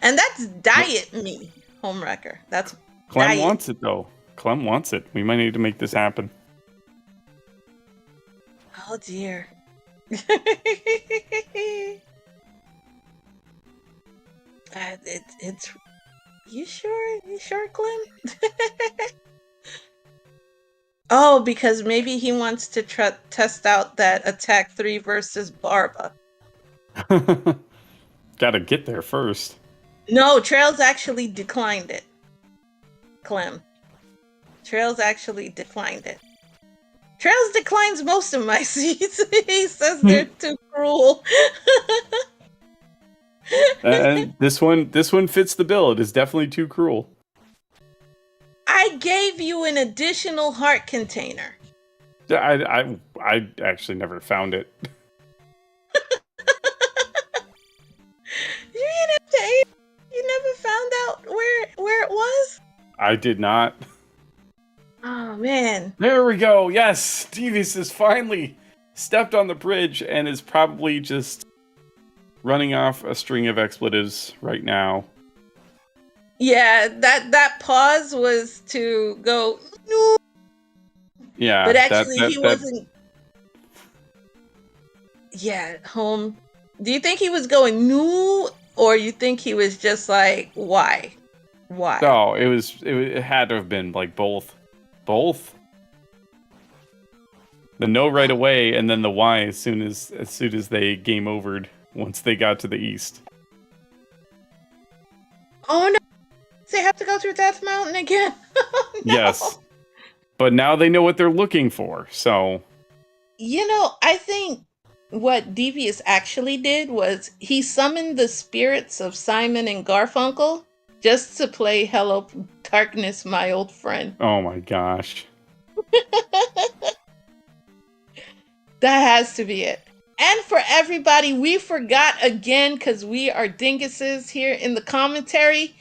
And that's diet me, Homewrecker. That's Clem diet. wants it, though. Clem wants it. We might need to make this happen. Oh, dear. It's... You sure, Clem? Oh, because maybe he wants to test out that attack 3 versus Barba. Gotta get there first. No, Trails actually declined it. Clem. Trails actually declined it. Trails declines most of my seeds. He says they're too cruel. And this one fits the bill. It is definitely too cruel. I gave you an additional heart container. I actually never found it. You never found out where it was? I did not. Oh man. There we go. Yes, Devious has finally stepped on the bridge and is probably just running off a string of expletives right now. Yeah, that pause was to go no. Yeah, but actually he wasn't. Yeah, home. Do you think he was going no, or you think he was just like why? No, it had to have been like both. Both. The no right away, and then the why as soon as they game overed once they got to the east. Oh no! They have to go through Death Mountain again. Oh, no. Yes, but now they know what they're looking for. So, I think what Devious actually did was he summoned the spirits of Simon and Garfunkel just to play Hello Darkness, My Old Friend. Oh my gosh. That has to be it. And for everybody, we forgot again because we are dinguses here in the commentary.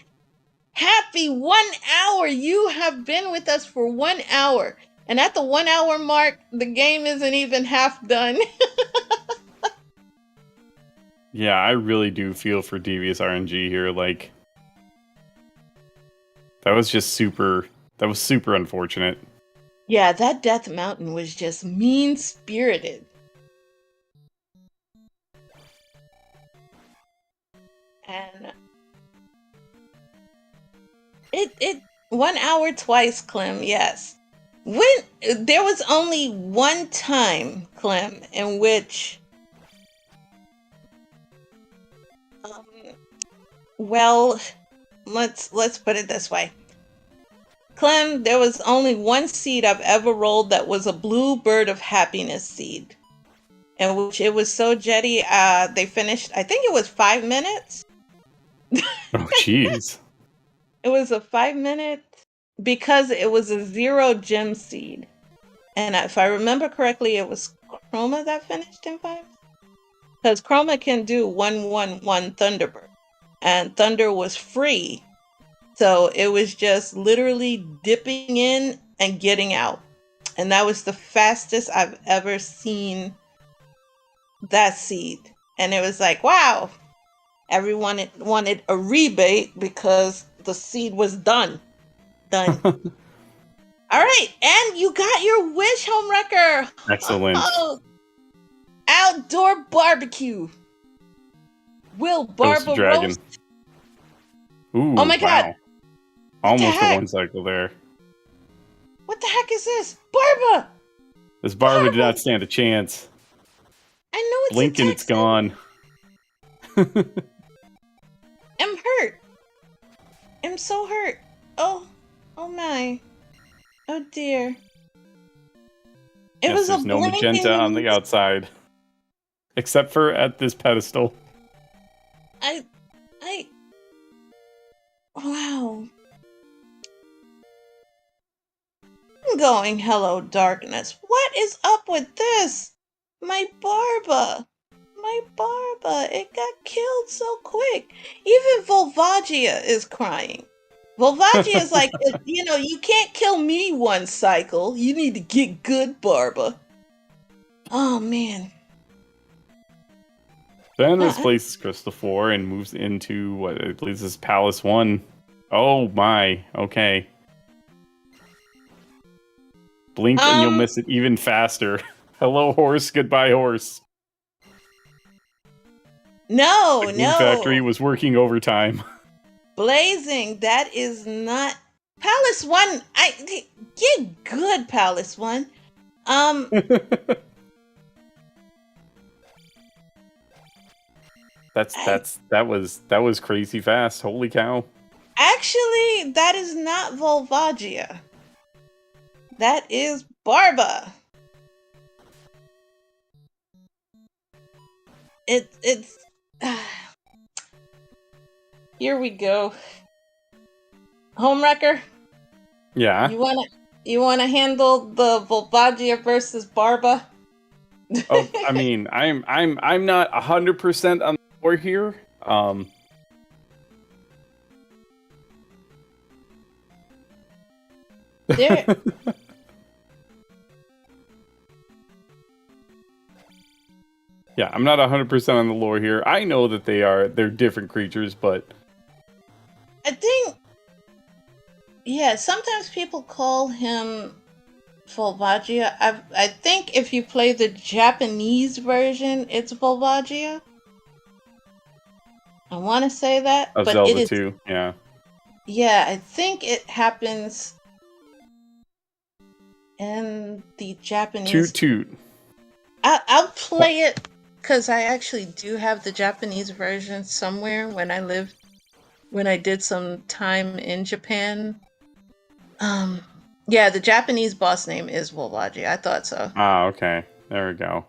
Happy 1 hour. You have been with us for 1 hour. And at the 1 hour mark, the game isn't even half done. Yeah, I really do feel for DeviousRNG here. Like, that was super unfortunate. Yeah, that Death Mountain was just mean-spirited. And it 1 hour twice, Clem, yes. When there was only one time, Clem, in which well, let's put it this way. Clem, there was only one seed I've ever rolled that was a blue bird of happiness seed. And which it was so jetty, they finished, I think it was 5 minutes. Oh, jeez. It was a 5 minute because it was a 0 gem seed. And if I remember correctly, it was Chroma that finished in 5. Because Chroma can do 111 Thunderbird. And Thunder was free. So it was just literally dipping in and getting out. And that was the fastest I've ever seen that seed. And it was like, wow. Everyone wanted a rebate because the seed was done. Done. All right. And you got your wish, Homewrecker. Excellent. Oh, outdoor barbecue. Will Barba roast? Ooh, Oh my God. wow. What the Almost a heck? one cycle there. What the heck is this? Barba! This Barba did Barba! not stand a chance. I know it's a Blink and it's Texan. gone. I'm hurt. I'm so hurt. Oh my. Oh dear. It Yes, was a there's no blink magenta on and the outside. Except for at this pedestal. I wow. I'm going hello darkness. What is up with this? My Barba. My Barba. It got killed so quick. Even Volvagia is crying. Volvagia is like, you can't kill me one cycle. You need to get good, Barba. Oh man. Then misplaces Crystal 4 and moves into what I believe is Palace 1. Oh my, okay. Blink and you'll miss it even faster. Hello horse, goodbye horse. No, the Glue Factory no. was working overtime. Blazing, that is not Palace 1. Get good, Palace 1. That was crazy fast. Holy cow. Actually, that is not Volvagia. That is Barba. It's here we go. Homewrecker? Yeah. You wanna handle the Volvagia versus Barba? Oh, I mean, I'm not 100% on the board here. There. Yeah, I'm not 100% on the lore here. I know that they're different creatures, but I think, yeah, sometimes people call him Volvagia. I think if you play the Japanese version, it's Volvagia. I want to say that, of but Zelda it is. 2, yeah. Yeah, I think it happens in the Japanese. Toot toot. I'll play it because I actually do have the Japanese version somewhere when I did some time in Japan. Yeah, the Japanese boss name is Volvagia. I thought so. Ah, okay. There we go.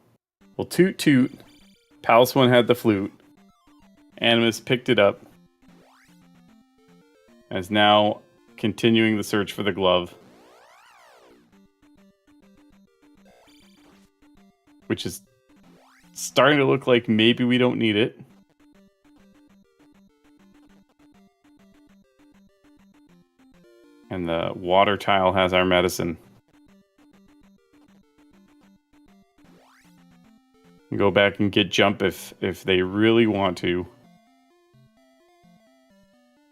Well, toot toot. Palace 1 had the flute. Animus picked it up. And is now continuing the search for the glove. Which is starting to look like maybe we don't need it. And the water tile has our medicine. Go back and get jump if they really want to.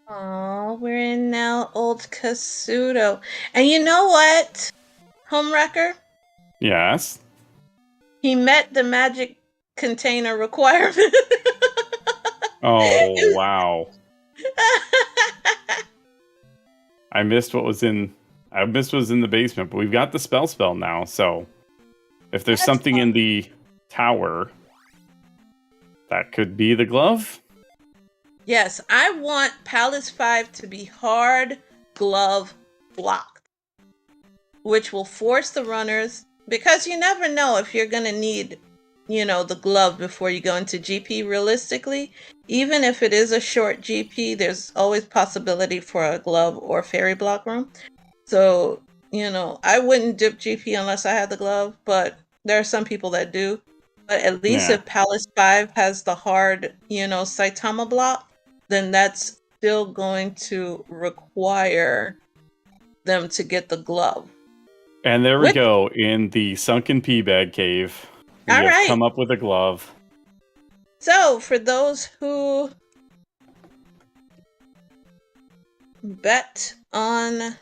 Oh, we're in now Old Kasuto. And you know what, Homewrecker? Yes. He met the magic container requirement. Oh, wow. I missed what was in the basement, but we've got the spell now, so if there's something in the tower, that could be the glove. Yes, I want Palace 5 to be hard glove blocked, which will force the runners, because you never know if you're going to need, the glove before you go into GP realistically. Even if it is a short GP, there's always possibility for a glove or fairy block room. So, I wouldn't dip GP unless I had the glove, but there are some people that do. But at least if Palace 5 has the hard, Saitama block, then that's still going to require them to get the glove. And there we go, in the sunken pea bag cave. We have come up with a glove. So, for those who bet on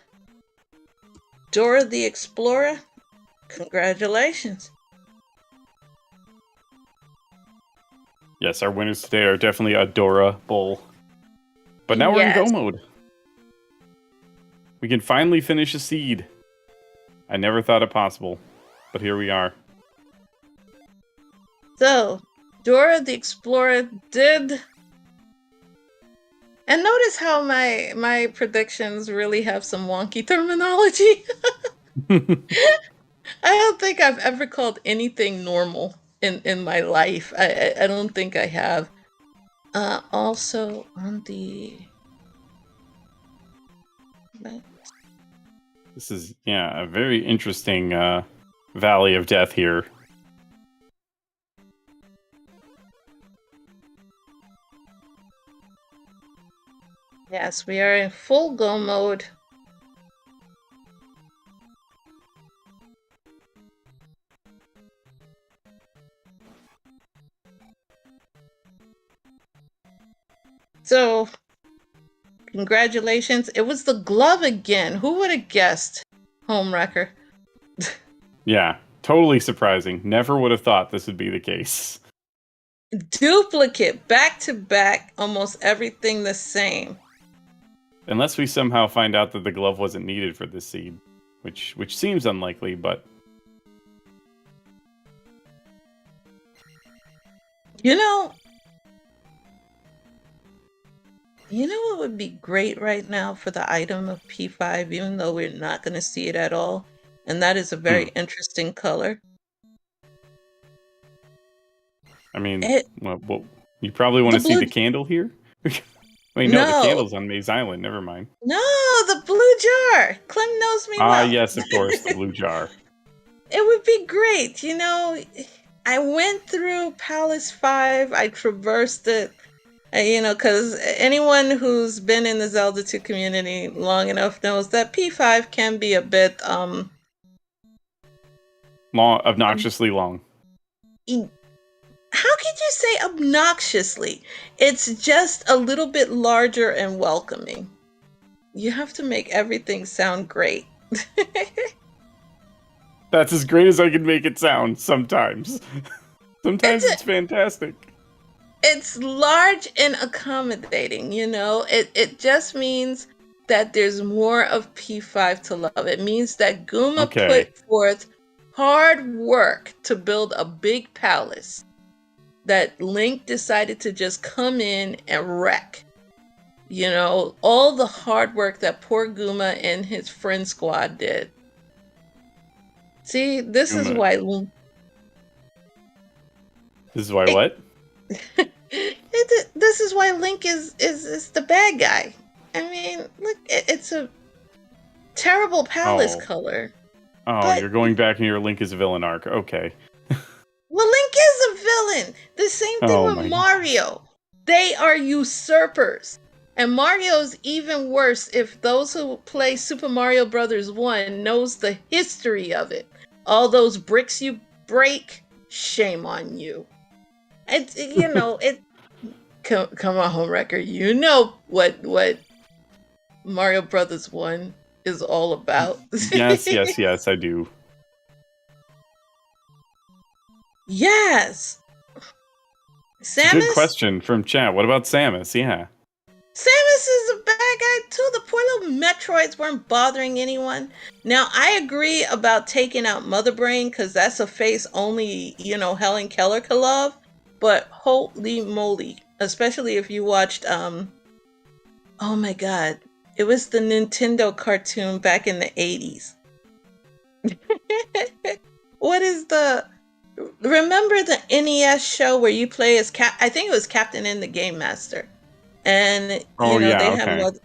Dora the Explorer, congratulations. Yes, our winners today are definitely Adora Bull. But now we're in go mode. We can finally finish a seed. I never thought it possible, but here we are. So, Dora the Explorer did... And notice how my predictions really have some wonky terminology. I don't think I've ever called anything normal in my life. I don't think I have. Also on the... This is, a very interesting valley of death here. Yes, we are in full go mode. So, congratulations. It was the glove again. Who would have guessed, Homewrecker? Yeah, totally surprising. Never would have thought this would be the case. Duplicate, back to back, almost everything the same. Unless we somehow find out that the glove wasn't needed for this seed, which seems unlikely, but... You know what would be great right now for the item of P5, even though we're not going to see it at all? And that is a very interesting color. I mean, well, you probably want to see the candle here? Wait, no, the candle's on Maze Island. Never mind. No, the blue jar. Clem knows me well. Ah, yes, of course, the blue jar. It would be great. I went through Palace 5. I traversed it. Because anyone who's been in the Zelda 2 community long enough knows that P5 can be a bit... obnoxiously long. How could you say obnoxiously? It's just a little bit larger and welcoming. You have to make everything sound great. That's as great as I can make it sound sometimes. Sometimes it's fantastic. It's large and accommodating, It just means that there's more of P5 to love. It means that Goomba put forth hard work to build a big palace that Link decided to just come in and wreck. All the hard work that poor Goomba and his friend squad did. See, this is why... This is why what? This is why Link is the bad guy. I mean, look, it's a terrible palace color. Oh, you're going back in your Link is a villain arc. Okay. Well, Link is a villain. The same thing with Mario. They are usurpers. And Mario's even worse if those who play Super Mario Brothers 1 knows the history of it. All those bricks you break, shame on you. Come on, Homewrecker. You know what Mario Brothers 1 is all about. Yes, I do. Yes. Samus? Good question from chat. What about Samus? Yeah. Samus is a bad guy too. The poor little Metroids weren't bothering anyone. Now, I agree about taking out Mother Brain because that's a face only, Helen Keller could love. But holy moly, especially if you watched, oh my god, it was the Nintendo cartoon back in the 80s. What is remember the NES show where you play as I think it was Captain in the Game Master. And, they have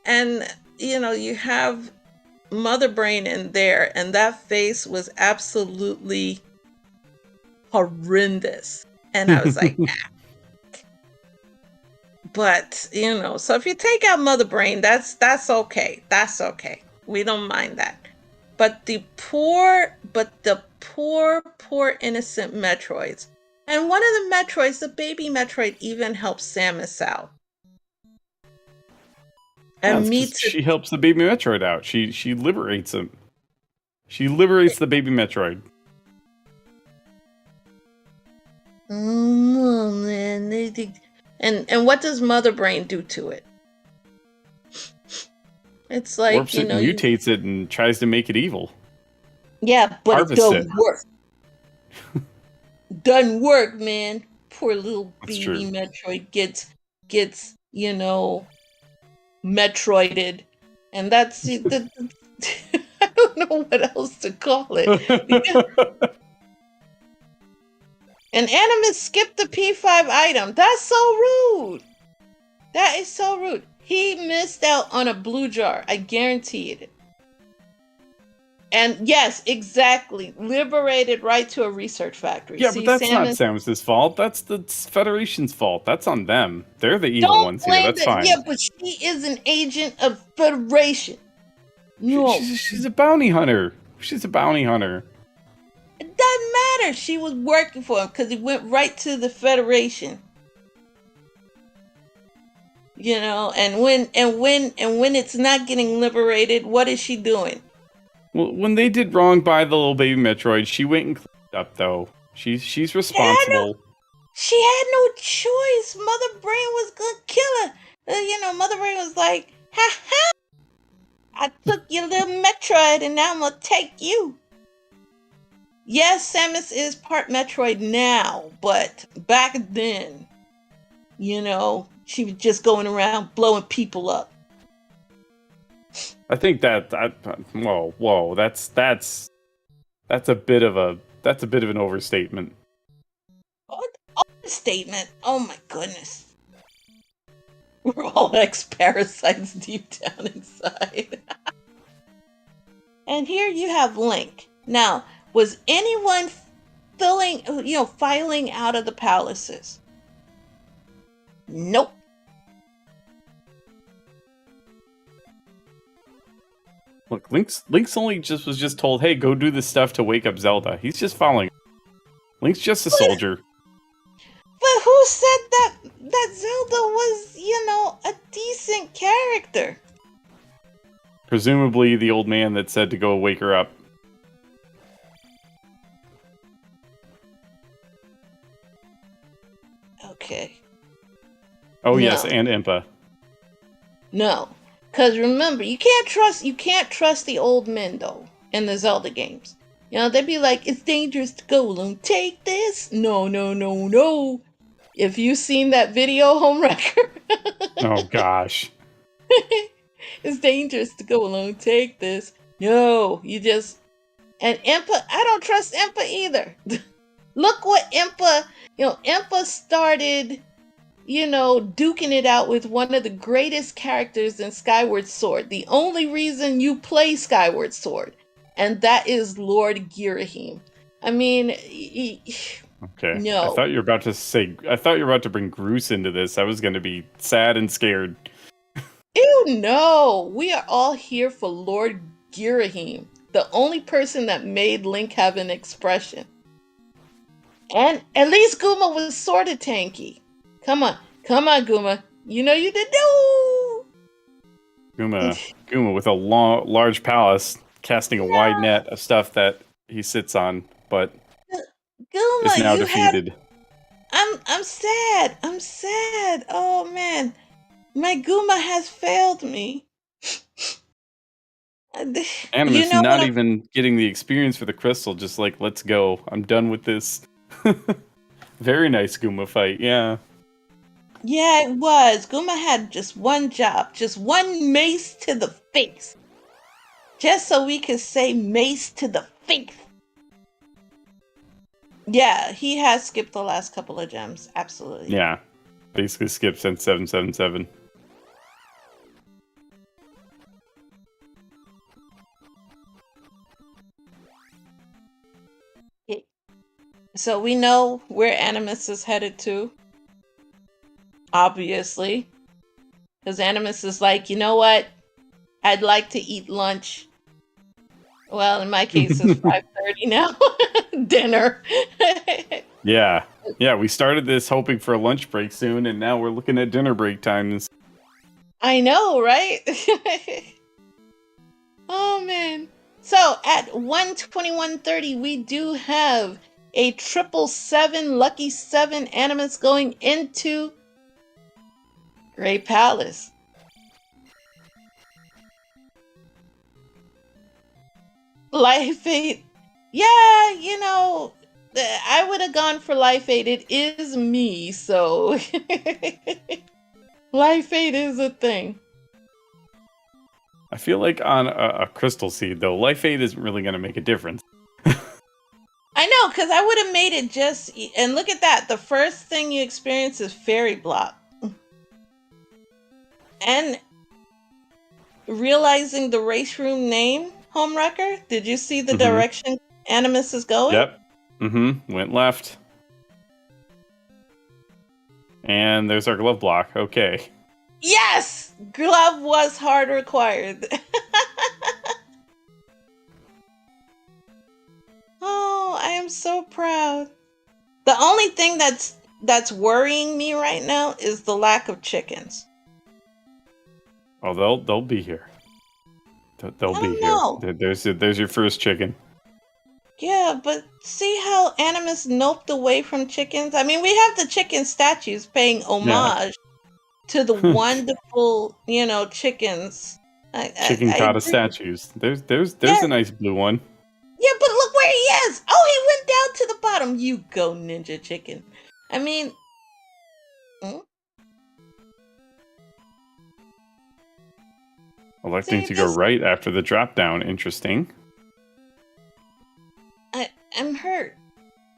and, you have Mother Brain in there, and that face was absolutely horrendous. And I was like, nah. But, so if you take out Mother Brain, that's okay. That's okay. We don't mind that. But the poor innocent Metroids. And one of the Metroids, the baby Metroid, even helps Samus out. And she helps the baby Metroid out. She liberates him. She liberates the baby Metroid. Oh man, and what does Mother Brain do to it? It's like, Warps it, mutates it, and tries to make it evil. Yeah, but Harvest it don't work. Doesn't work, man. Poor little baby Metroid gets Metroided, and that's the I don't know what else to call it. And Animus skipped the P5 item. That's so rude. That is so rude. He missed out on a blue jar. I guarantee it. And yes, exactly. Liberated right to a research factory. Yeah, but that's not Samus's fault. That's the Federation's fault. That's on them. They're the evil ones here. That's fine. Yeah, but she is an agent of Federation. No. She's a bounty hunter. She's a bounty hunter. It doesn't matter. She was working for him because he went right to the Federation. And when it's not getting liberated, what is she doing? Well, when they did wrong by the little baby Metroid, she went and cleaned up, though. She's responsible. She had no choice. Mother Brain was gonna kill her. Mother Brain was like, ha ha! I took your little Metroid and now I'm gonna take you. Yes, Samus is part Metroid now, but back then, she was just going around blowing people up. I think that's a bit of an overstatement. Overstatement? Oh my goodness. We're all ex-parasites deep down inside. And here you have Link. Now, was anyone filing out of the palaces? Nope. Look, Link's only was just told, "Hey, go do this stuff to wake up Zelda." He's just following. Link's just a soldier. But who said that Zelda was, a decent character? Presumably the old man that said to go wake her up. Okay. Oh, no. Yes, and Impa. No. Because remember, you can't trust the old men, though, in the Zelda games. They'd be like, it's dangerous to go alone. Take this. No, no, no, no. If you've seen that video, Home Wrecker. Oh, gosh. It's dangerous to go alone. Take this. No, you just... And Impa, I don't trust Impa either. Look what Impa... Impa started... duking it out with one of the greatest characters in Skyward Sword. The only reason you play Skyward Sword. And that is Lord Girahim. I mean... Okay. No. I thought you were about to bring Groose into this. I was going to be sad and scared. Ew, no. We are all here for Lord Girahim. The only person that made Link have an expression. And at least Goomba was sort of tanky. Come on, Goomba. You did no. Goomba with a large palace, casting a wide net of stuff that he sits on, but Goomba is now defeated. I'm sad. Oh man, my Goomba has failed me. Animus not even getting the experience for the crystal. Just like, let's go. I'm done with this. Very nice Goomba fight. Yeah. Yeah, it was. Goomba had just one job. Just one mace to the face. Just so we could say mace to the face. Yeah, he has skipped the last couple of gems. Absolutely. Yeah. Basically skipped since 777. So we know where Animus is headed to. Obviously. Because Animus is like, you know what? I'd like to eat lunch. Well, in my case, it's 5:30 now. Dinner. Yeah. We started this hoping for a lunch break soon, and now we're looking at dinner break times. I know, right? Oh, man. So, at 1:21:30, we do have a 777 Lucky 7 Animus going into Great Palace. Life Aid. Yeah, I would have gone for Life Aid. It is me, so Life Aid is a thing. I feel like on a Crystal Seed, though, Life Aid isn't really going to make a difference. I know, because I would have made it just... And look at that. The first thing you experience is Fairy Block. And realizing the race room name, Homewrecker, did you see the direction Animus is going? Yep. Went left. And there's our glove block. Okay. Yes! Glove was hard required. Oh, I am so proud. The only thing that's worrying me right now is the lack of chickens. Oh, they'll be here. They'll be here. There's your first chicken. Yeah, but see how Animus noped away from chickens? I mean, we have the chicken statues paying homage to the wonderful, chickens. Chicken cotta statues. There's a nice blue one. Yeah, but look where he is! Oh, he went down to the bottom. You go, Ninja Chicken. I mean... Electing to go right after the drop down. Interesting. I'm hurt.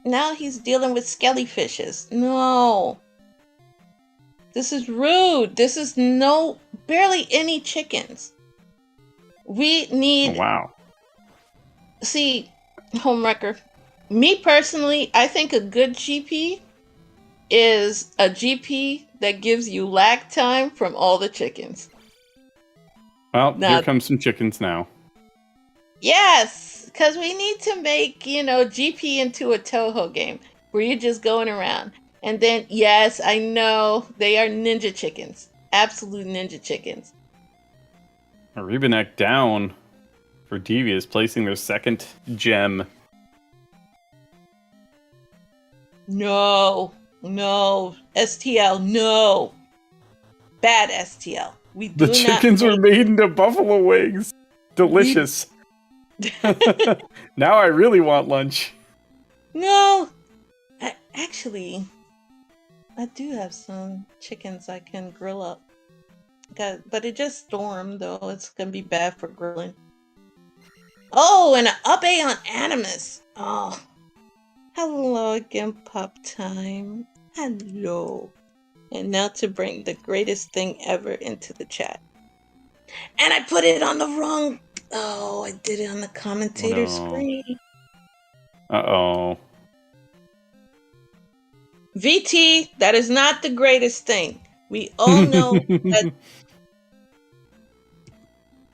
Now he's dealing with skellyfishes. No. This is rude. This is barely any chickens. We need... Oh, wow. See, Homewrecker, me personally, I think a good GP is a GP that gives you lag time from all the chickens. Well, here comes some chickens now. Yes, because we need to make, GP into a Toho game where you're just going around. And then, yes, I know, they are ninja chickens. Absolute ninja chickens. A Rebenek down for Devious, placing their second gem. No. STL, no. Bad STL. The chickens were made into buffalo wings. Delicious. Now I really want lunch. No. Actually, I do have some chickens I can grill up. But it just stormed, though. It's going to be bad for grilling. Oh, and an up A on Animus. Oh. Hello again, Pop Time. Hello. And now to bring the greatest thing ever into the chat. And I put it on the wrong... Oh, I did it on the commentator screen. Uh-oh. VT, that is not the greatest thing. We all know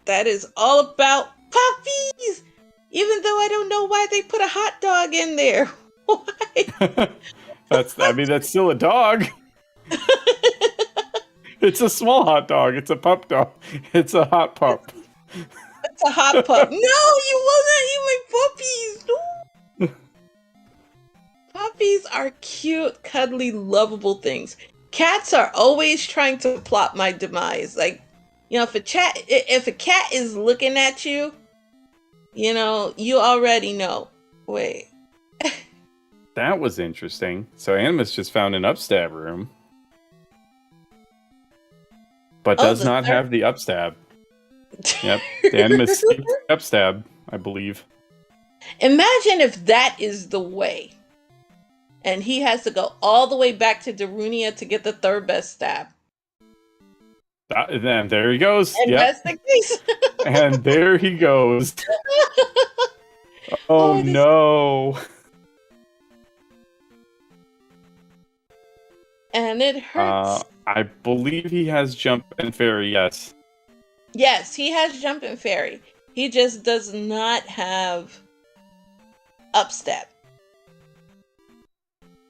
that is all about puppies. Even though I don't know why they put a hot dog in there. Why? That's still a dog. It's a small hot dog. It's a pup dog. It's a hot pup. It's a hot pup. No, you will not eat my puppies. No. Puppies are cute, cuddly, lovable things. Cats are always trying to plot my demise. Like, if a cat is looking at you, you already know. Wait. That was interesting. So Animus just found an upstab room. But does not have the upstab. Yep. The Animus upstab, I believe. Imagine if that is the way. And he has to go all the way back to Darunia to get the third best stab. And there he goes. And that's the case. And there he goes. Oh no. And it hurts. I believe he has jump and fairy, yes. Yes, he has jump and fairy. He just does not have upstep.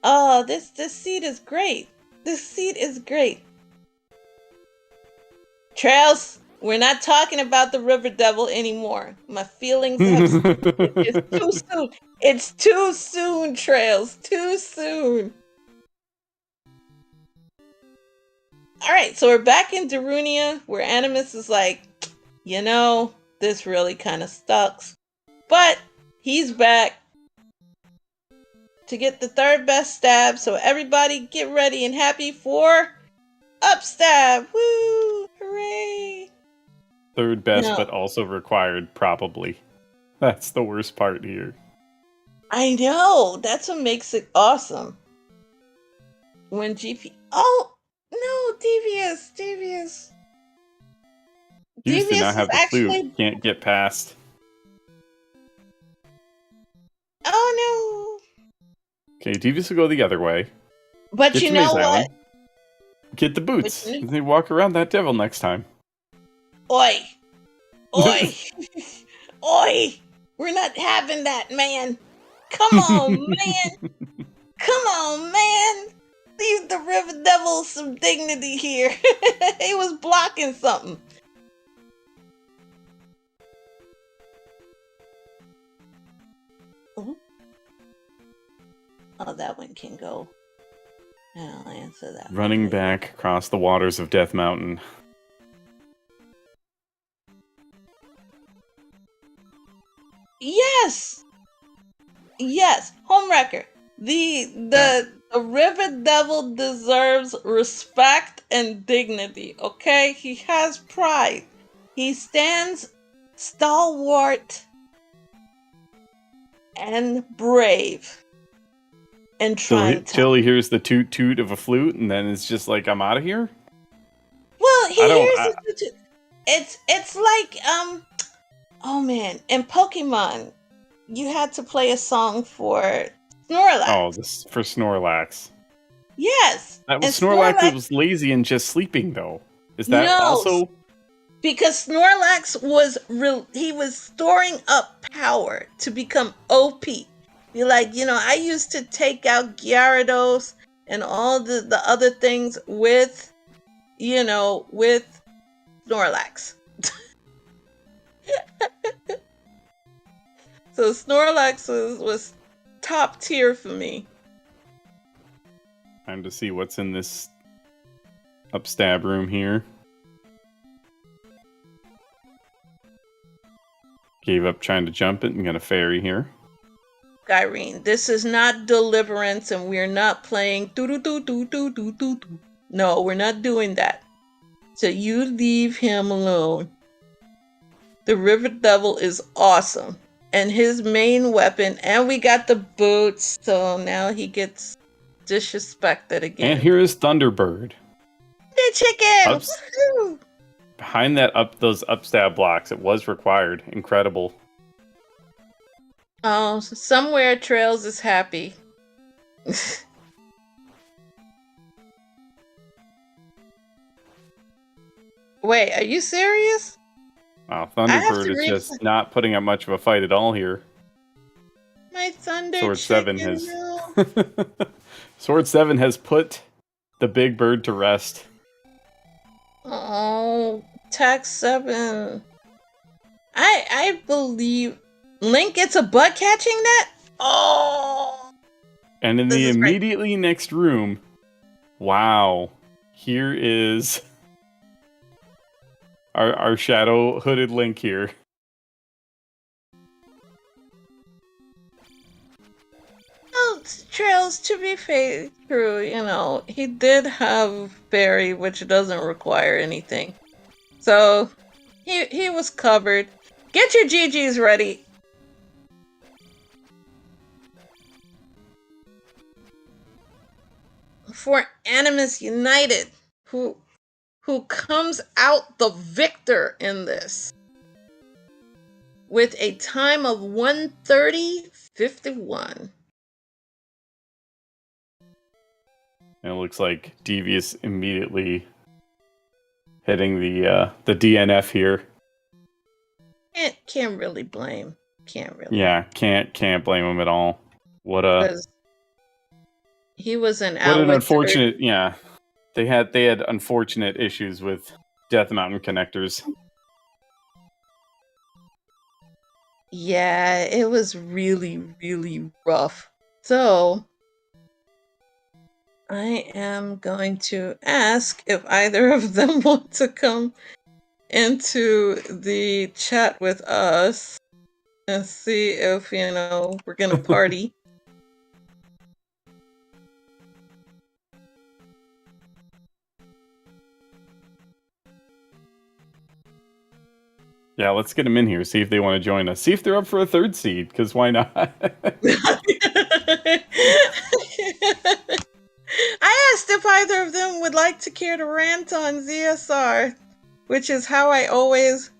Oh, this seed is great. This seed is great. Trails, we're not talking about the River Devil anymore. My feelings have... It's too soon. It's too soon, Trails. Too soon. Alright, so we're back in Darunia, where Animus is like, this really kind of sucks. But he's back to get the third best stab. So everybody get ready and happy for upstab. Woo! Hooray! Third best, but also required, probably. That's the worst part here. I know. That's what makes it awesome. When GP... Oh! No, Devious! Devious did not have the flute. Can't get past. Oh, no! Okay, Devious will go the other way. But get you know what? Island. Get the boots. And they walk around that devil next time. Oi! Oi! Oi! We're not having that, man! Come on, man! Come on, man! Leave the River Devil some dignity here. He was blocking something. Oh, that one can go. And I'll answer that. Running back across the waters of Death Mountain. Yes! Yes! Homewrecker. The River Devil deserves respect and dignity, okay? He has pride. He stands stalwart and brave. And trying till he hears the toot toot of a flute, and then it's just like, I'm out of here? Well, he hears the toot toot. It's like, oh man, in Pokemon, you had to play a song for Snorlax. Oh, this for Snorlax. Yes. That was Snorlax was lazy and just sleeping, though. Is that also? Because Snorlax was he was storing up power to become OP. You're like, I used to take out Gyarados and all the other things with, with Snorlax. So Snorlax was top tier for me. Time to see what's in this upstab room here. Gave up trying to jump it and got a fairy here. Irene, this is not Deliverance, and we're not playing do-do-do-do-do-do-do. No, we're not doing that. So you leave him alone. The River Devil is awesome. And his main weapon, and we got the boots, so now he gets disrespected again. And here is Thunderbird. The chicken! Behind those upstab blocks, it was required. Incredible. Oh, somewhere Trails is happy. Wait, are you serious? Wow, Thunderbird is just not putting up much of a fight at all here. My Thunder Sword 7 has Sword 7 has put the big bird to rest. Oh, Tech 7. I believe Link gets a butt catching net? Oh! And in the immediately next room, wow, here is our shadow hooded Link here. Well, Trails, to be true, he did have Barry, which doesn't require anything. So, he was covered. Get your GGs ready. For AnimusUnited, who comes out the victor in this with a time of 1:30:51. And it looks like Devious immediately hitting the DNF here. Can't really blame. Yeah, can't blame him at all. He was an unfortunate. Yeah, they had unfortunate issues with Death Mountain connectors. Yeah, it was really, really rough. So I am going to ask if either of them want to come into the chat with us and see if, we're going to party. Yeah, let's get them in here. See if they want to join us. See if they're up for a third seed, because why not? I asked if either of them would like to care to rant on ZSR, which is how I always...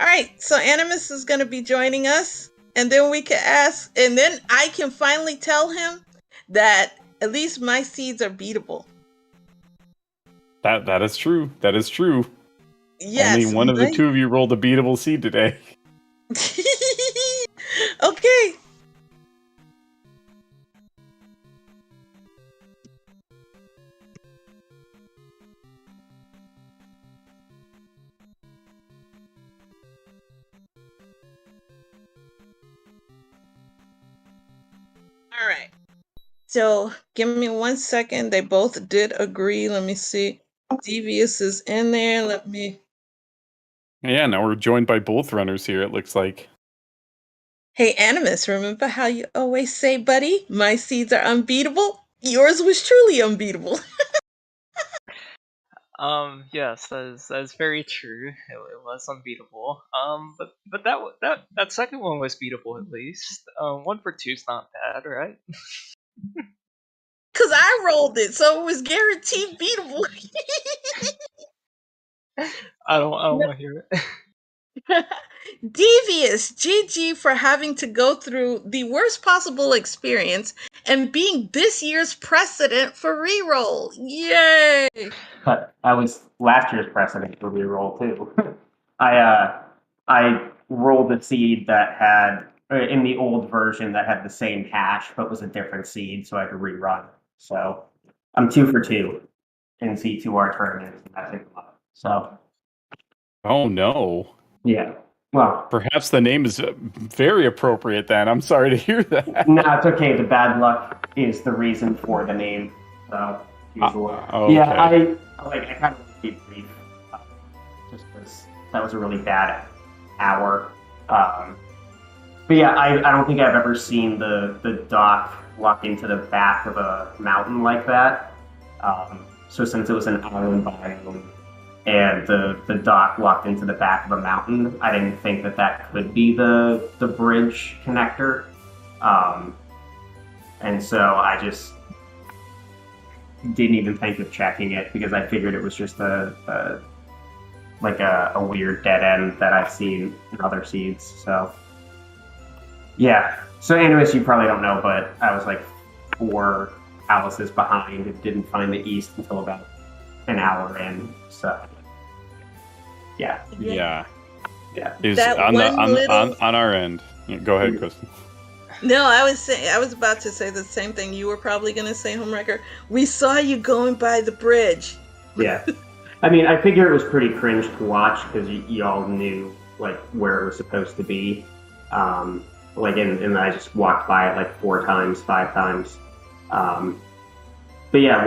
Alright, so Animus is going to be joining us, and then we can ask, and then I can finally tell him that at least my seeds are beatable. That is true. That is true. Yes. Only one of the two of you rolled a beatable seed today. Okay. All right. So give me 1 second. They both did agree. Let me see. Devious is in there. Let me... Yeah, now we're joined by both runners here, it looks like. Hey, Animus, remember how you always say, buddy, my seeds are unbeatable? Yours was truly unbeatable. Yes, that is very true. It was unbeatable. But that second one was beatable at least. 1 for 2's not bad, right? Cause I rolled it, so it was guaranteed beatable. I don't want to hear it. Devious, GG for having to go through the worst possible experience and being this year's precedent for reroll. Yay! But I was last year's precedent for reroll too. I rolled a seed that had in the old version that had the same hash but was a different seed, so I had to rerun. So I'm 2 for 2 in Z2R tournaments. I think so. Oh no. Yeah. Well, perhaps the name is very appropriate then. I'm sorry to hear that. No, it's okay. The bad luck is the reason for the name. So okay. Yeah, I kind of want to be brief, just because that was a really bad hour. But yeah, I don't think I've ever seen the dock walk into the back of a mountain like that. So since it was an island biome and the dock walked into the back of a mountain, I didn't think that could be the bridge connector. And so I just didn't even think of checking it because I figured it was just a weird dead end that I've seen in other seeds. So yeah. So anyways, you probably don't know, but I was like 4 palaces behind and didn't find the east until about an hour in. So yeah. Is on our end. Go ahead, Kristen. No, I was about to say the same thing you were probably going to say, Homewrecker. We saw you going by the bridge. Yeah. I mean, I figure it was pretty cringe to watch because you all knew like where it was supposed to be. And I just walked by it like 4 times, 5 times. But yeah,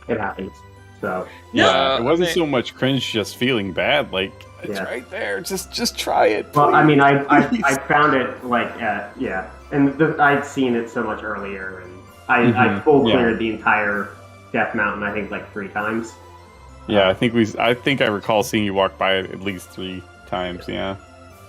it happens. So yeah, it wasn't so much cringe, just feeling bad. Like it's right there. Just try it. Please. Well, I mean, I found it like and I'd seen it so much earlier, and I full cleared the entire Death Mountain. I think like 3 times. Yeah, I think I recall seeing you walk by it at least 3 times. Yeah.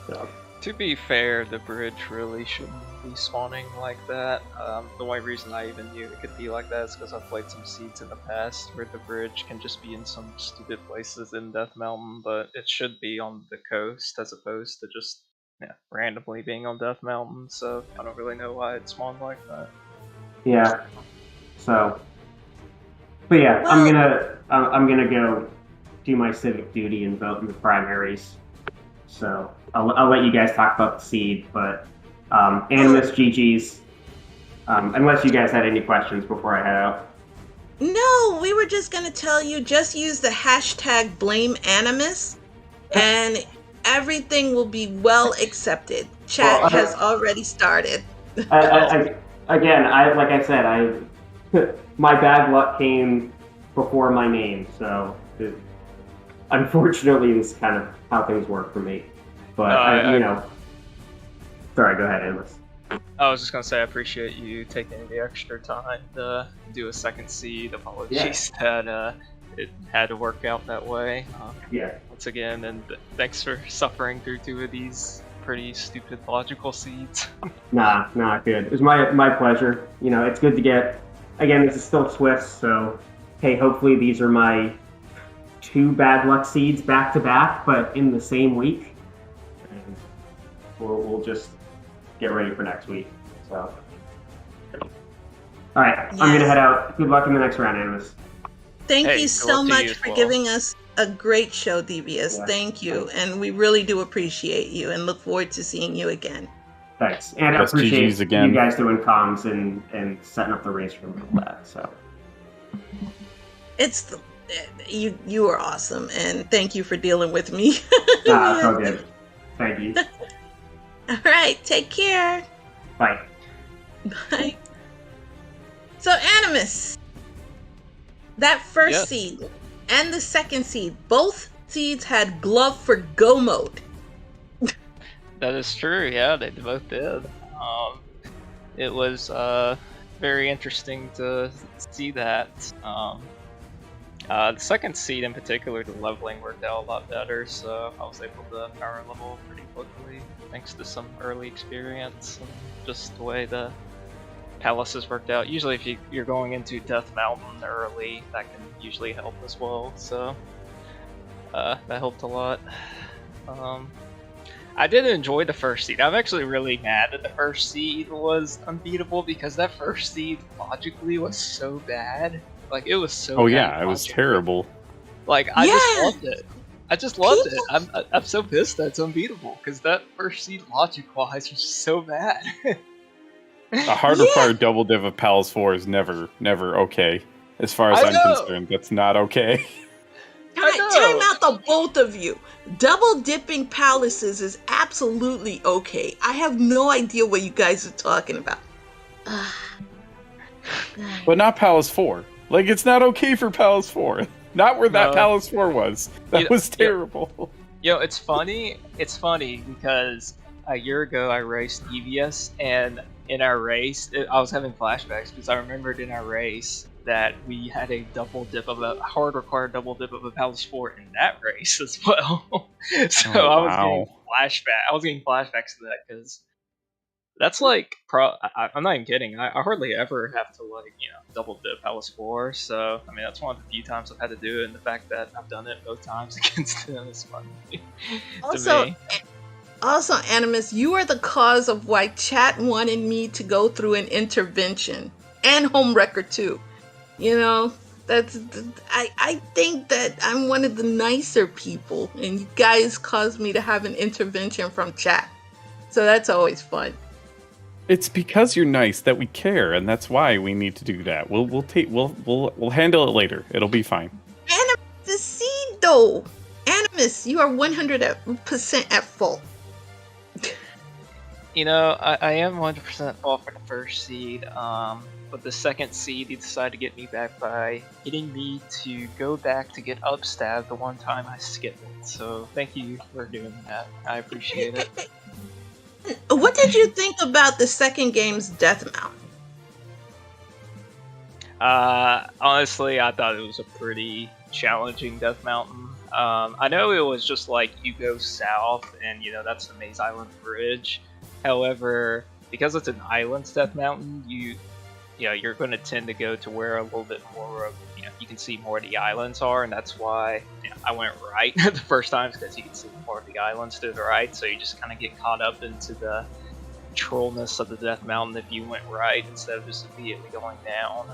So. To be fair, the bridge really shouldn't be spawning like that. The only reason I even knew it could be like that is because I've played some seeds in the past where the bridge can just be in some stupid places in Death Mountain, but it should be on the coast as opposed to just randomly being on Death Mountain, so I don't really know why it spawned like that. Yeah. So, but yeah, I'm gonna go do my civic duty and vote in the primaries. So I'll let you guys talk about the seed, but Animus GG's. Unless you guys had any questions before I head out. No, we were just gonna tell you just use the hashtag #BlameAnimus, and everything will be well accepted. Chat has already started. Like I said, my bad luck came before my name, so unfortunately, this is kind of how things work for me. But you know, sorry, go ahead, Amos. I was just gonna say I appreciate you taking the extra time to do a second seed. Apologies that it had to work out that way. Once again, and thanks for suffering through 2 of these pretty stupid logical seeds. Nah, good. It was my pleasure. You know, it's good to get. Again, this is still Swiss, so hey, hopefully these are my 2 bad luck seeds back to back, but in the same week. And we'll just get ready for next week. So, all right, yes. I'm gonna head out. Good luck in the next round, Animus. Thank you so much for giving us a great show, Devious. Yeah. Thank you, and we really do appreciate you, and look forward to seeing you again. Thanks, and I appreciate you guys doing comms and setting up the race room and all that. So, you are awesome, and thank you for dealing with me. It's all good. Thank you. All right, take care. Bye. Bye. So, Animus, that first seed and the second seed, both seeds had glove for go mode. That is true, yeah, they both did. It was very interesting to see that. The second seed in particular, the leveling worked out a lot better, so I was able to power level pretty quickly thanks to some early experience and just the way the palaces worked out. Usually if you're going into Death Mountain early, that can usually help as well, so that helped a lot. I did enjoy the first seed. I'm actually really mad that the first seed was unbeatable because that first seed logically was so bad. Like, it was so bad yeah, it was terrible. Like, I just loved it. I just loved it. I'm so pissed that it's unbeatable because that first seed logic-wise was so bad. A hard required double div of Palace 4 is never okay. As far as I'm concerned, that's not okay. Time out the both of you. Double dipping palaces is absolutely okay. I have no idea what you guys are talking about. But not Palace 4. Like, it's not okay for Palace 4. Not where that Palace 4 was. That was terrible. It's funny. It's funny because a year ago I raced Devious, and in our race, I was having flashbacks because I remembered in our race that we had a double dip of a hard required double dip of a Palace 4 in that race as well. So I was getting flashbacks to that because that's like I'm not even kidding. I hardly ever have to double dip Palace 4. So I mean that's one of the few times I've had to do it, and the fact that I've done it both times against them is funny. Also, Animus, you are the cause of why chat wanted me to go through an intervention and home record too. I think that I'm one of the nicer people, and you guys caused me to have an intervention from chat. So that's always fun. It's because you're nice that we care, and that's why we need to do that. We'll handle it later. It'll be fine. Animus, the seed though. Animus, you are 100% at fault. I am 100% fault for the first seed. But the second seed, he decided to get me back by getting me to go back to get upstabbed the one time I skipped it. So thank you for doing that. I appreciate it. What did you think about the second game's Death Mountain? Honestly, I thought it was a pretty challenging Death Mountain. I know it was just like you go south and that's the Maze Island Bridge. However, because it's an island Death Mountain, you're going to tend to go to where a little bit more of, you can see more of the islands are, and that's why I went right the first time, because you can see more of the islands to the right, so you just kind of get caught up into the trollness of the Death Mountain if you went right instead of just immediately going down.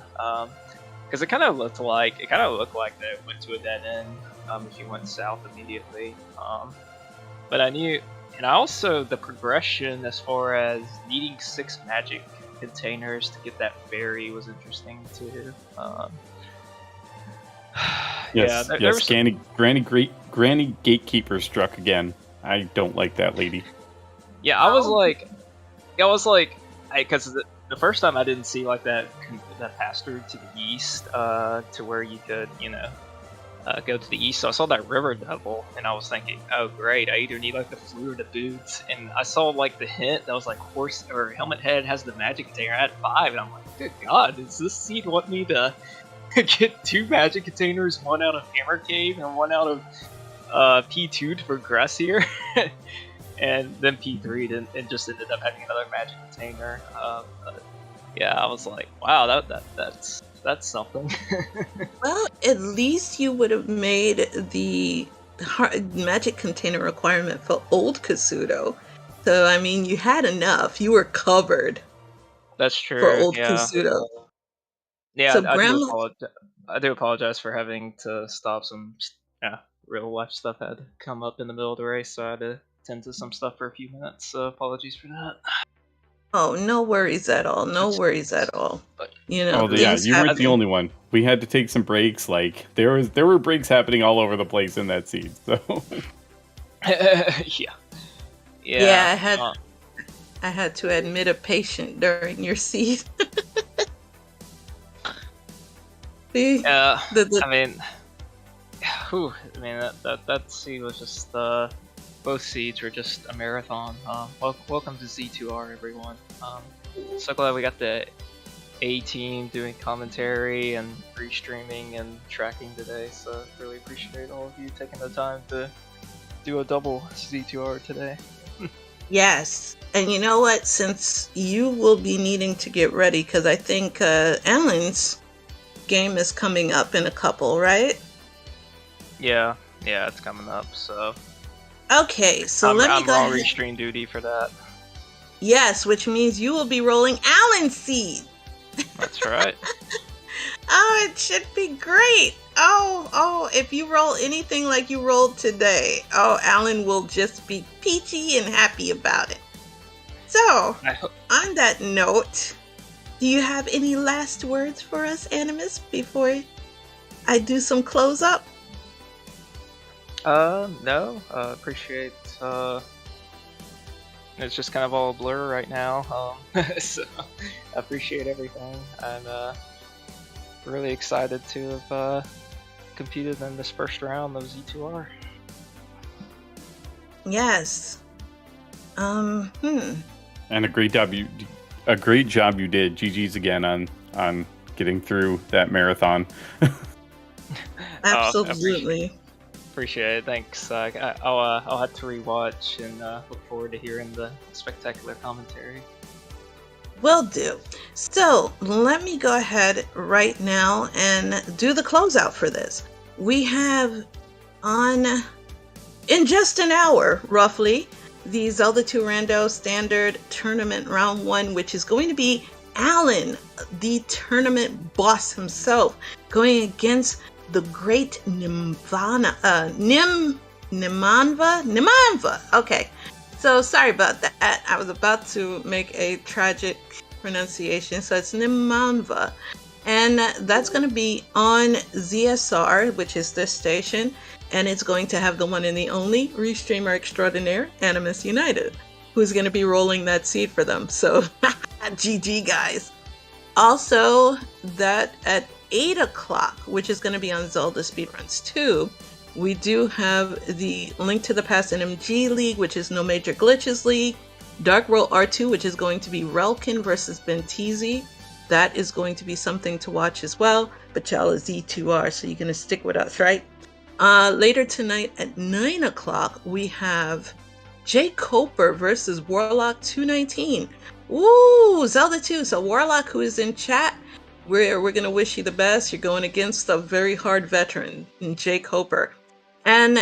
Because it kind of looked like that it went to a dead end if you went south immediately. But I knew, and also the progression as far as needing 6 magic containers to get that fairy was interesting too. Yes, Granny Gatekeeper struck again. I don't like that lady. Yeah, I was like, because the first time I didn't see like that pass through to the east, to where you could, go to the east. So I saw that river devil, and I was thinking, oh great, I either need like the flute or the boots. And I saw like the hint that was like horse or helmet head has the magic container at 5, and I'm like, good god, does this seed want me to get 2 magic containers, one out of Hammer Cave and one out of P2 to progress here? And then P3 and just ended up having another magic container. Yeah, I was like, wow, that's something. Well, at least you would have made the magic container requirement for old Kasuto. So, I mean, you had enough. You were covered. That's true. For old yeah. Kasuto. Yeah, So I do apologize for having to stop some real life stuff had to come up in the middle of the race, so I had to tend to some stuff for a few minutes. So apologies for that. Oh, no worries at all. No worries at all. You know, you weren't the only one. We had to take some breaks. Like there were breaks happening all over the place in that seed. So yeah. I had to admit a patient during your seed. See? I mean, that seed was just both seeds were just a marathon. Welcome to Z2R, everyone. So glad we got the A team doing commentary and restreaming and tracking today. So really appreciate all of you taking the time to do a double Z2R today. Yes, and you know what? Since you will be needing to get ready, because I think Alan's game is coming up in a couple, right? Yeah, it's coming up. So okay, so let me go. I'm on restream duty for that. Yes, which means you will be rolling Alan's seed. That's right. Oh, it should be great. Oh, if you roll anything like you rolled today, Alan will just be peachy and happy about it. So, on that note, do you have any last words for us, Animus, before I do some close up? No. Appreciate. It's just kind of all a blur right now. So I appreciate everything, and really excited to have competed in this first round of Z2R. Yes. And a great job you did. GG's again on getting through that marathon. Absolutely. Appreciate it. Thanks. I'll have to rewatch and look forward to hearing the spectacular commentary. Will do. So let me go ahead right now and do the closeout for this. We have in just an hour, roughly, the Zelda 2 Rando Standard Tournament Round 1, which is going to be Alan, the tournament boss himself, going against the great Nimanva. Okay. So sorry about that. I was about to make a tragic pronunciation. So it's Nimanva. And that's going to be on ZSR, which is this station. And it's going to have the one and the only Restreamer Extraordinaire, AnimusUnited, who's going to be rolling that seed for them. So GG, guys. Also, that at 8 o'clock, which is going to be on ZeldaSpeedRuns 2, we do have the Link to the Past NMG League, which is No Major Glitches League, Dark World R2, which is going to be Relkin versus Bentizi. That is going to be something to watch as well, but y'all is Z2R, so you're going to stick with us, right? Later tonight at 9 o'clock, we have Jay Coper versus Warlock 219. Ooh, Zelda 2. So Warlock, who is in chat, we're going to wish you the best. You're going against a very hard veteran, Jay Coper. And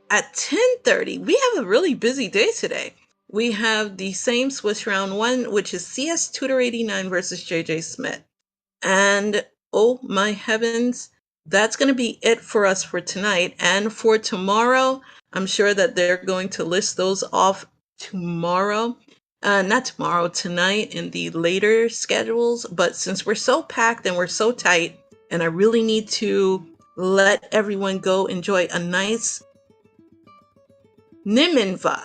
at 10:30, we have a really busy day today. We have the same Swiss round 1, which is CS Tutor 89 versus JJ Smith. And oh my heavens, that's going to be it for us for tonight. And for tomorrow, I'm sure that they're going to list those off tomorrow. Not tomorrow, tonight in the later schedules. But since we're so packed and we're so tight, and I really need to let everyone go enjoy a nice Nimanva.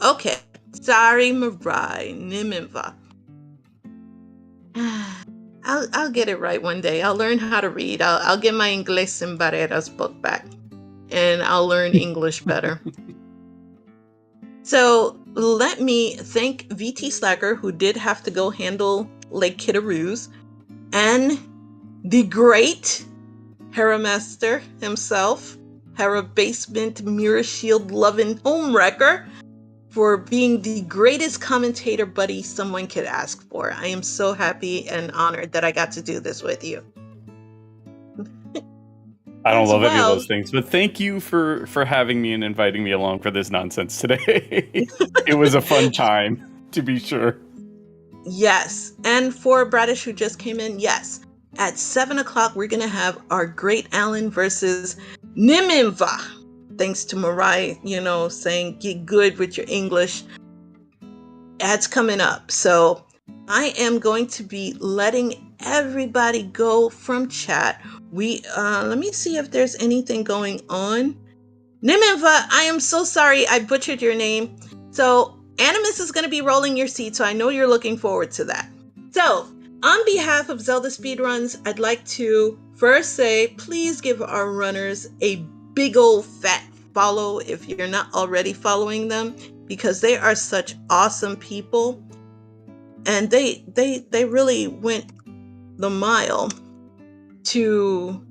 Okay. Sorry, Mirai. Nimanva. I'll get it right one day. I'll learn how to read. I'll get my Inglés en Barreras book back, and I'll learn English better. So let me thank VT Slacker, who did have to go handle Lake Kitaroos, and the great Hera Master himself, Hera Basement Mirror Shield loving homewrecker, for being the greatest commentator buddy someone could ask for. I am so happy and honored that I got to do this with you. I don't love any of those things, but thank you for having me and inviting me along for this nonsense today. It was a fun time, to be sure. Yes, and for Bradish, who just came in, yes. At 7 o'clock, we're going to have our Great Alan versus Niminva. Thanks to Mariah, saying get good with your English. That's coming up. So I am going to be letting everybody go from chat. Let me see if there's anything going on. Niminva, I am so sorry I butchered your name. So Animus is going to be rolling your seat, so I know you're looking forward to that. So on behalf of Zelda Speedruns, I'd like to first say, please give our runners a big old fat follow if you're not already following them, because they are such awesome people, and they really went the mile to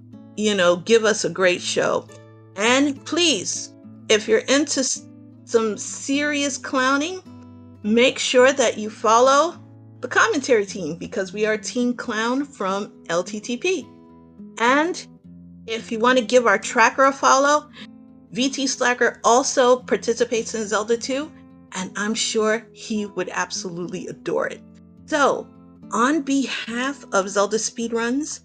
give us a great show. And please, if you're into some serious clowning, make sure that you follow the commentary team, because we are Team Clown from LTTP. And if you want to give our tracker a follow, VT Slacker also participates in Zelda 2, and I'm sure he would absolutely adore it. So, on behalf of Zelda Speedruns,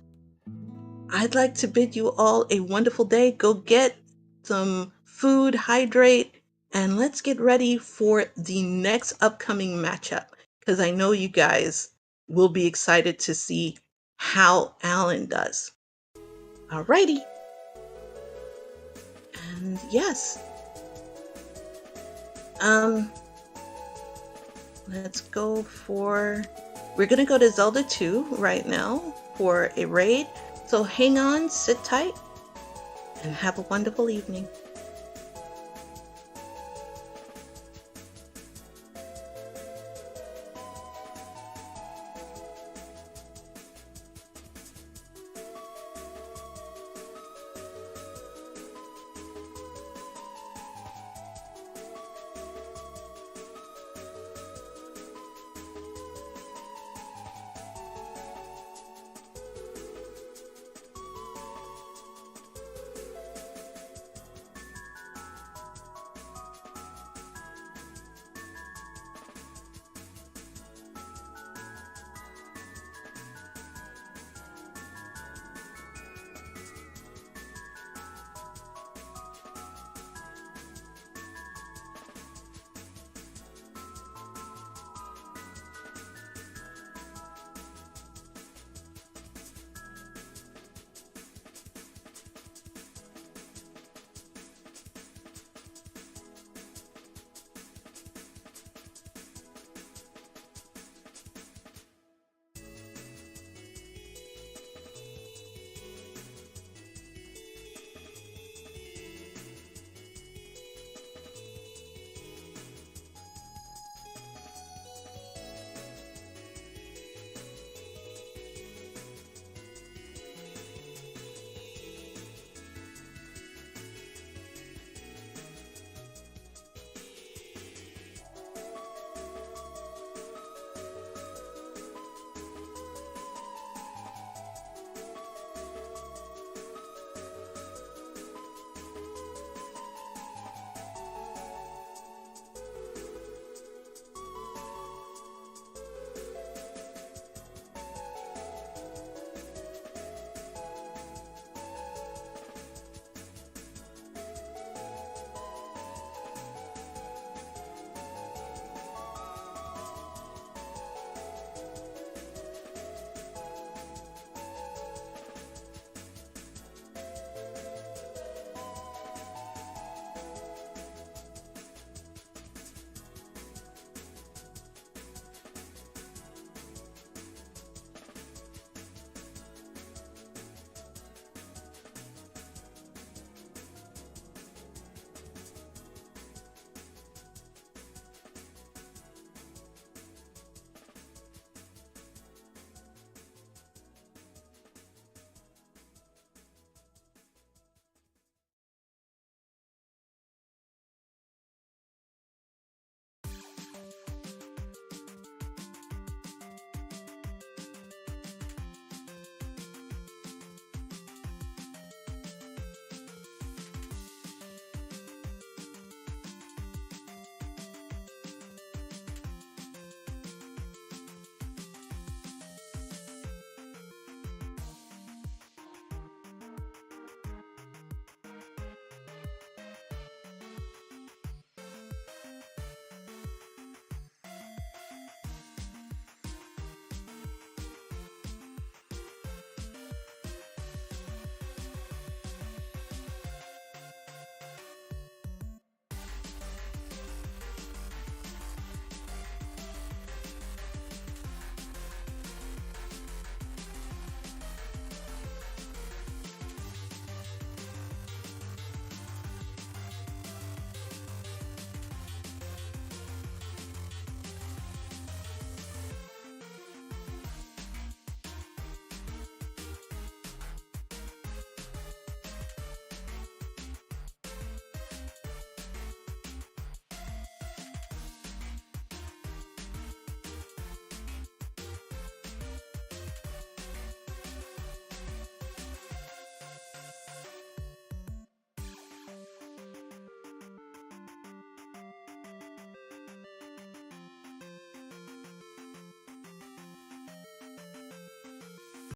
I'd like to bid you all a wonderful day. Go get some food, hydrate, and let's get ready for the next upcoming matchup, because I know you guys will be excited to see how Alan does. Alrighty. And yes. Let's go for... We're going to go to Zelda 2 right now for a raid. So hang on, sit tight, and have a wonderful evening.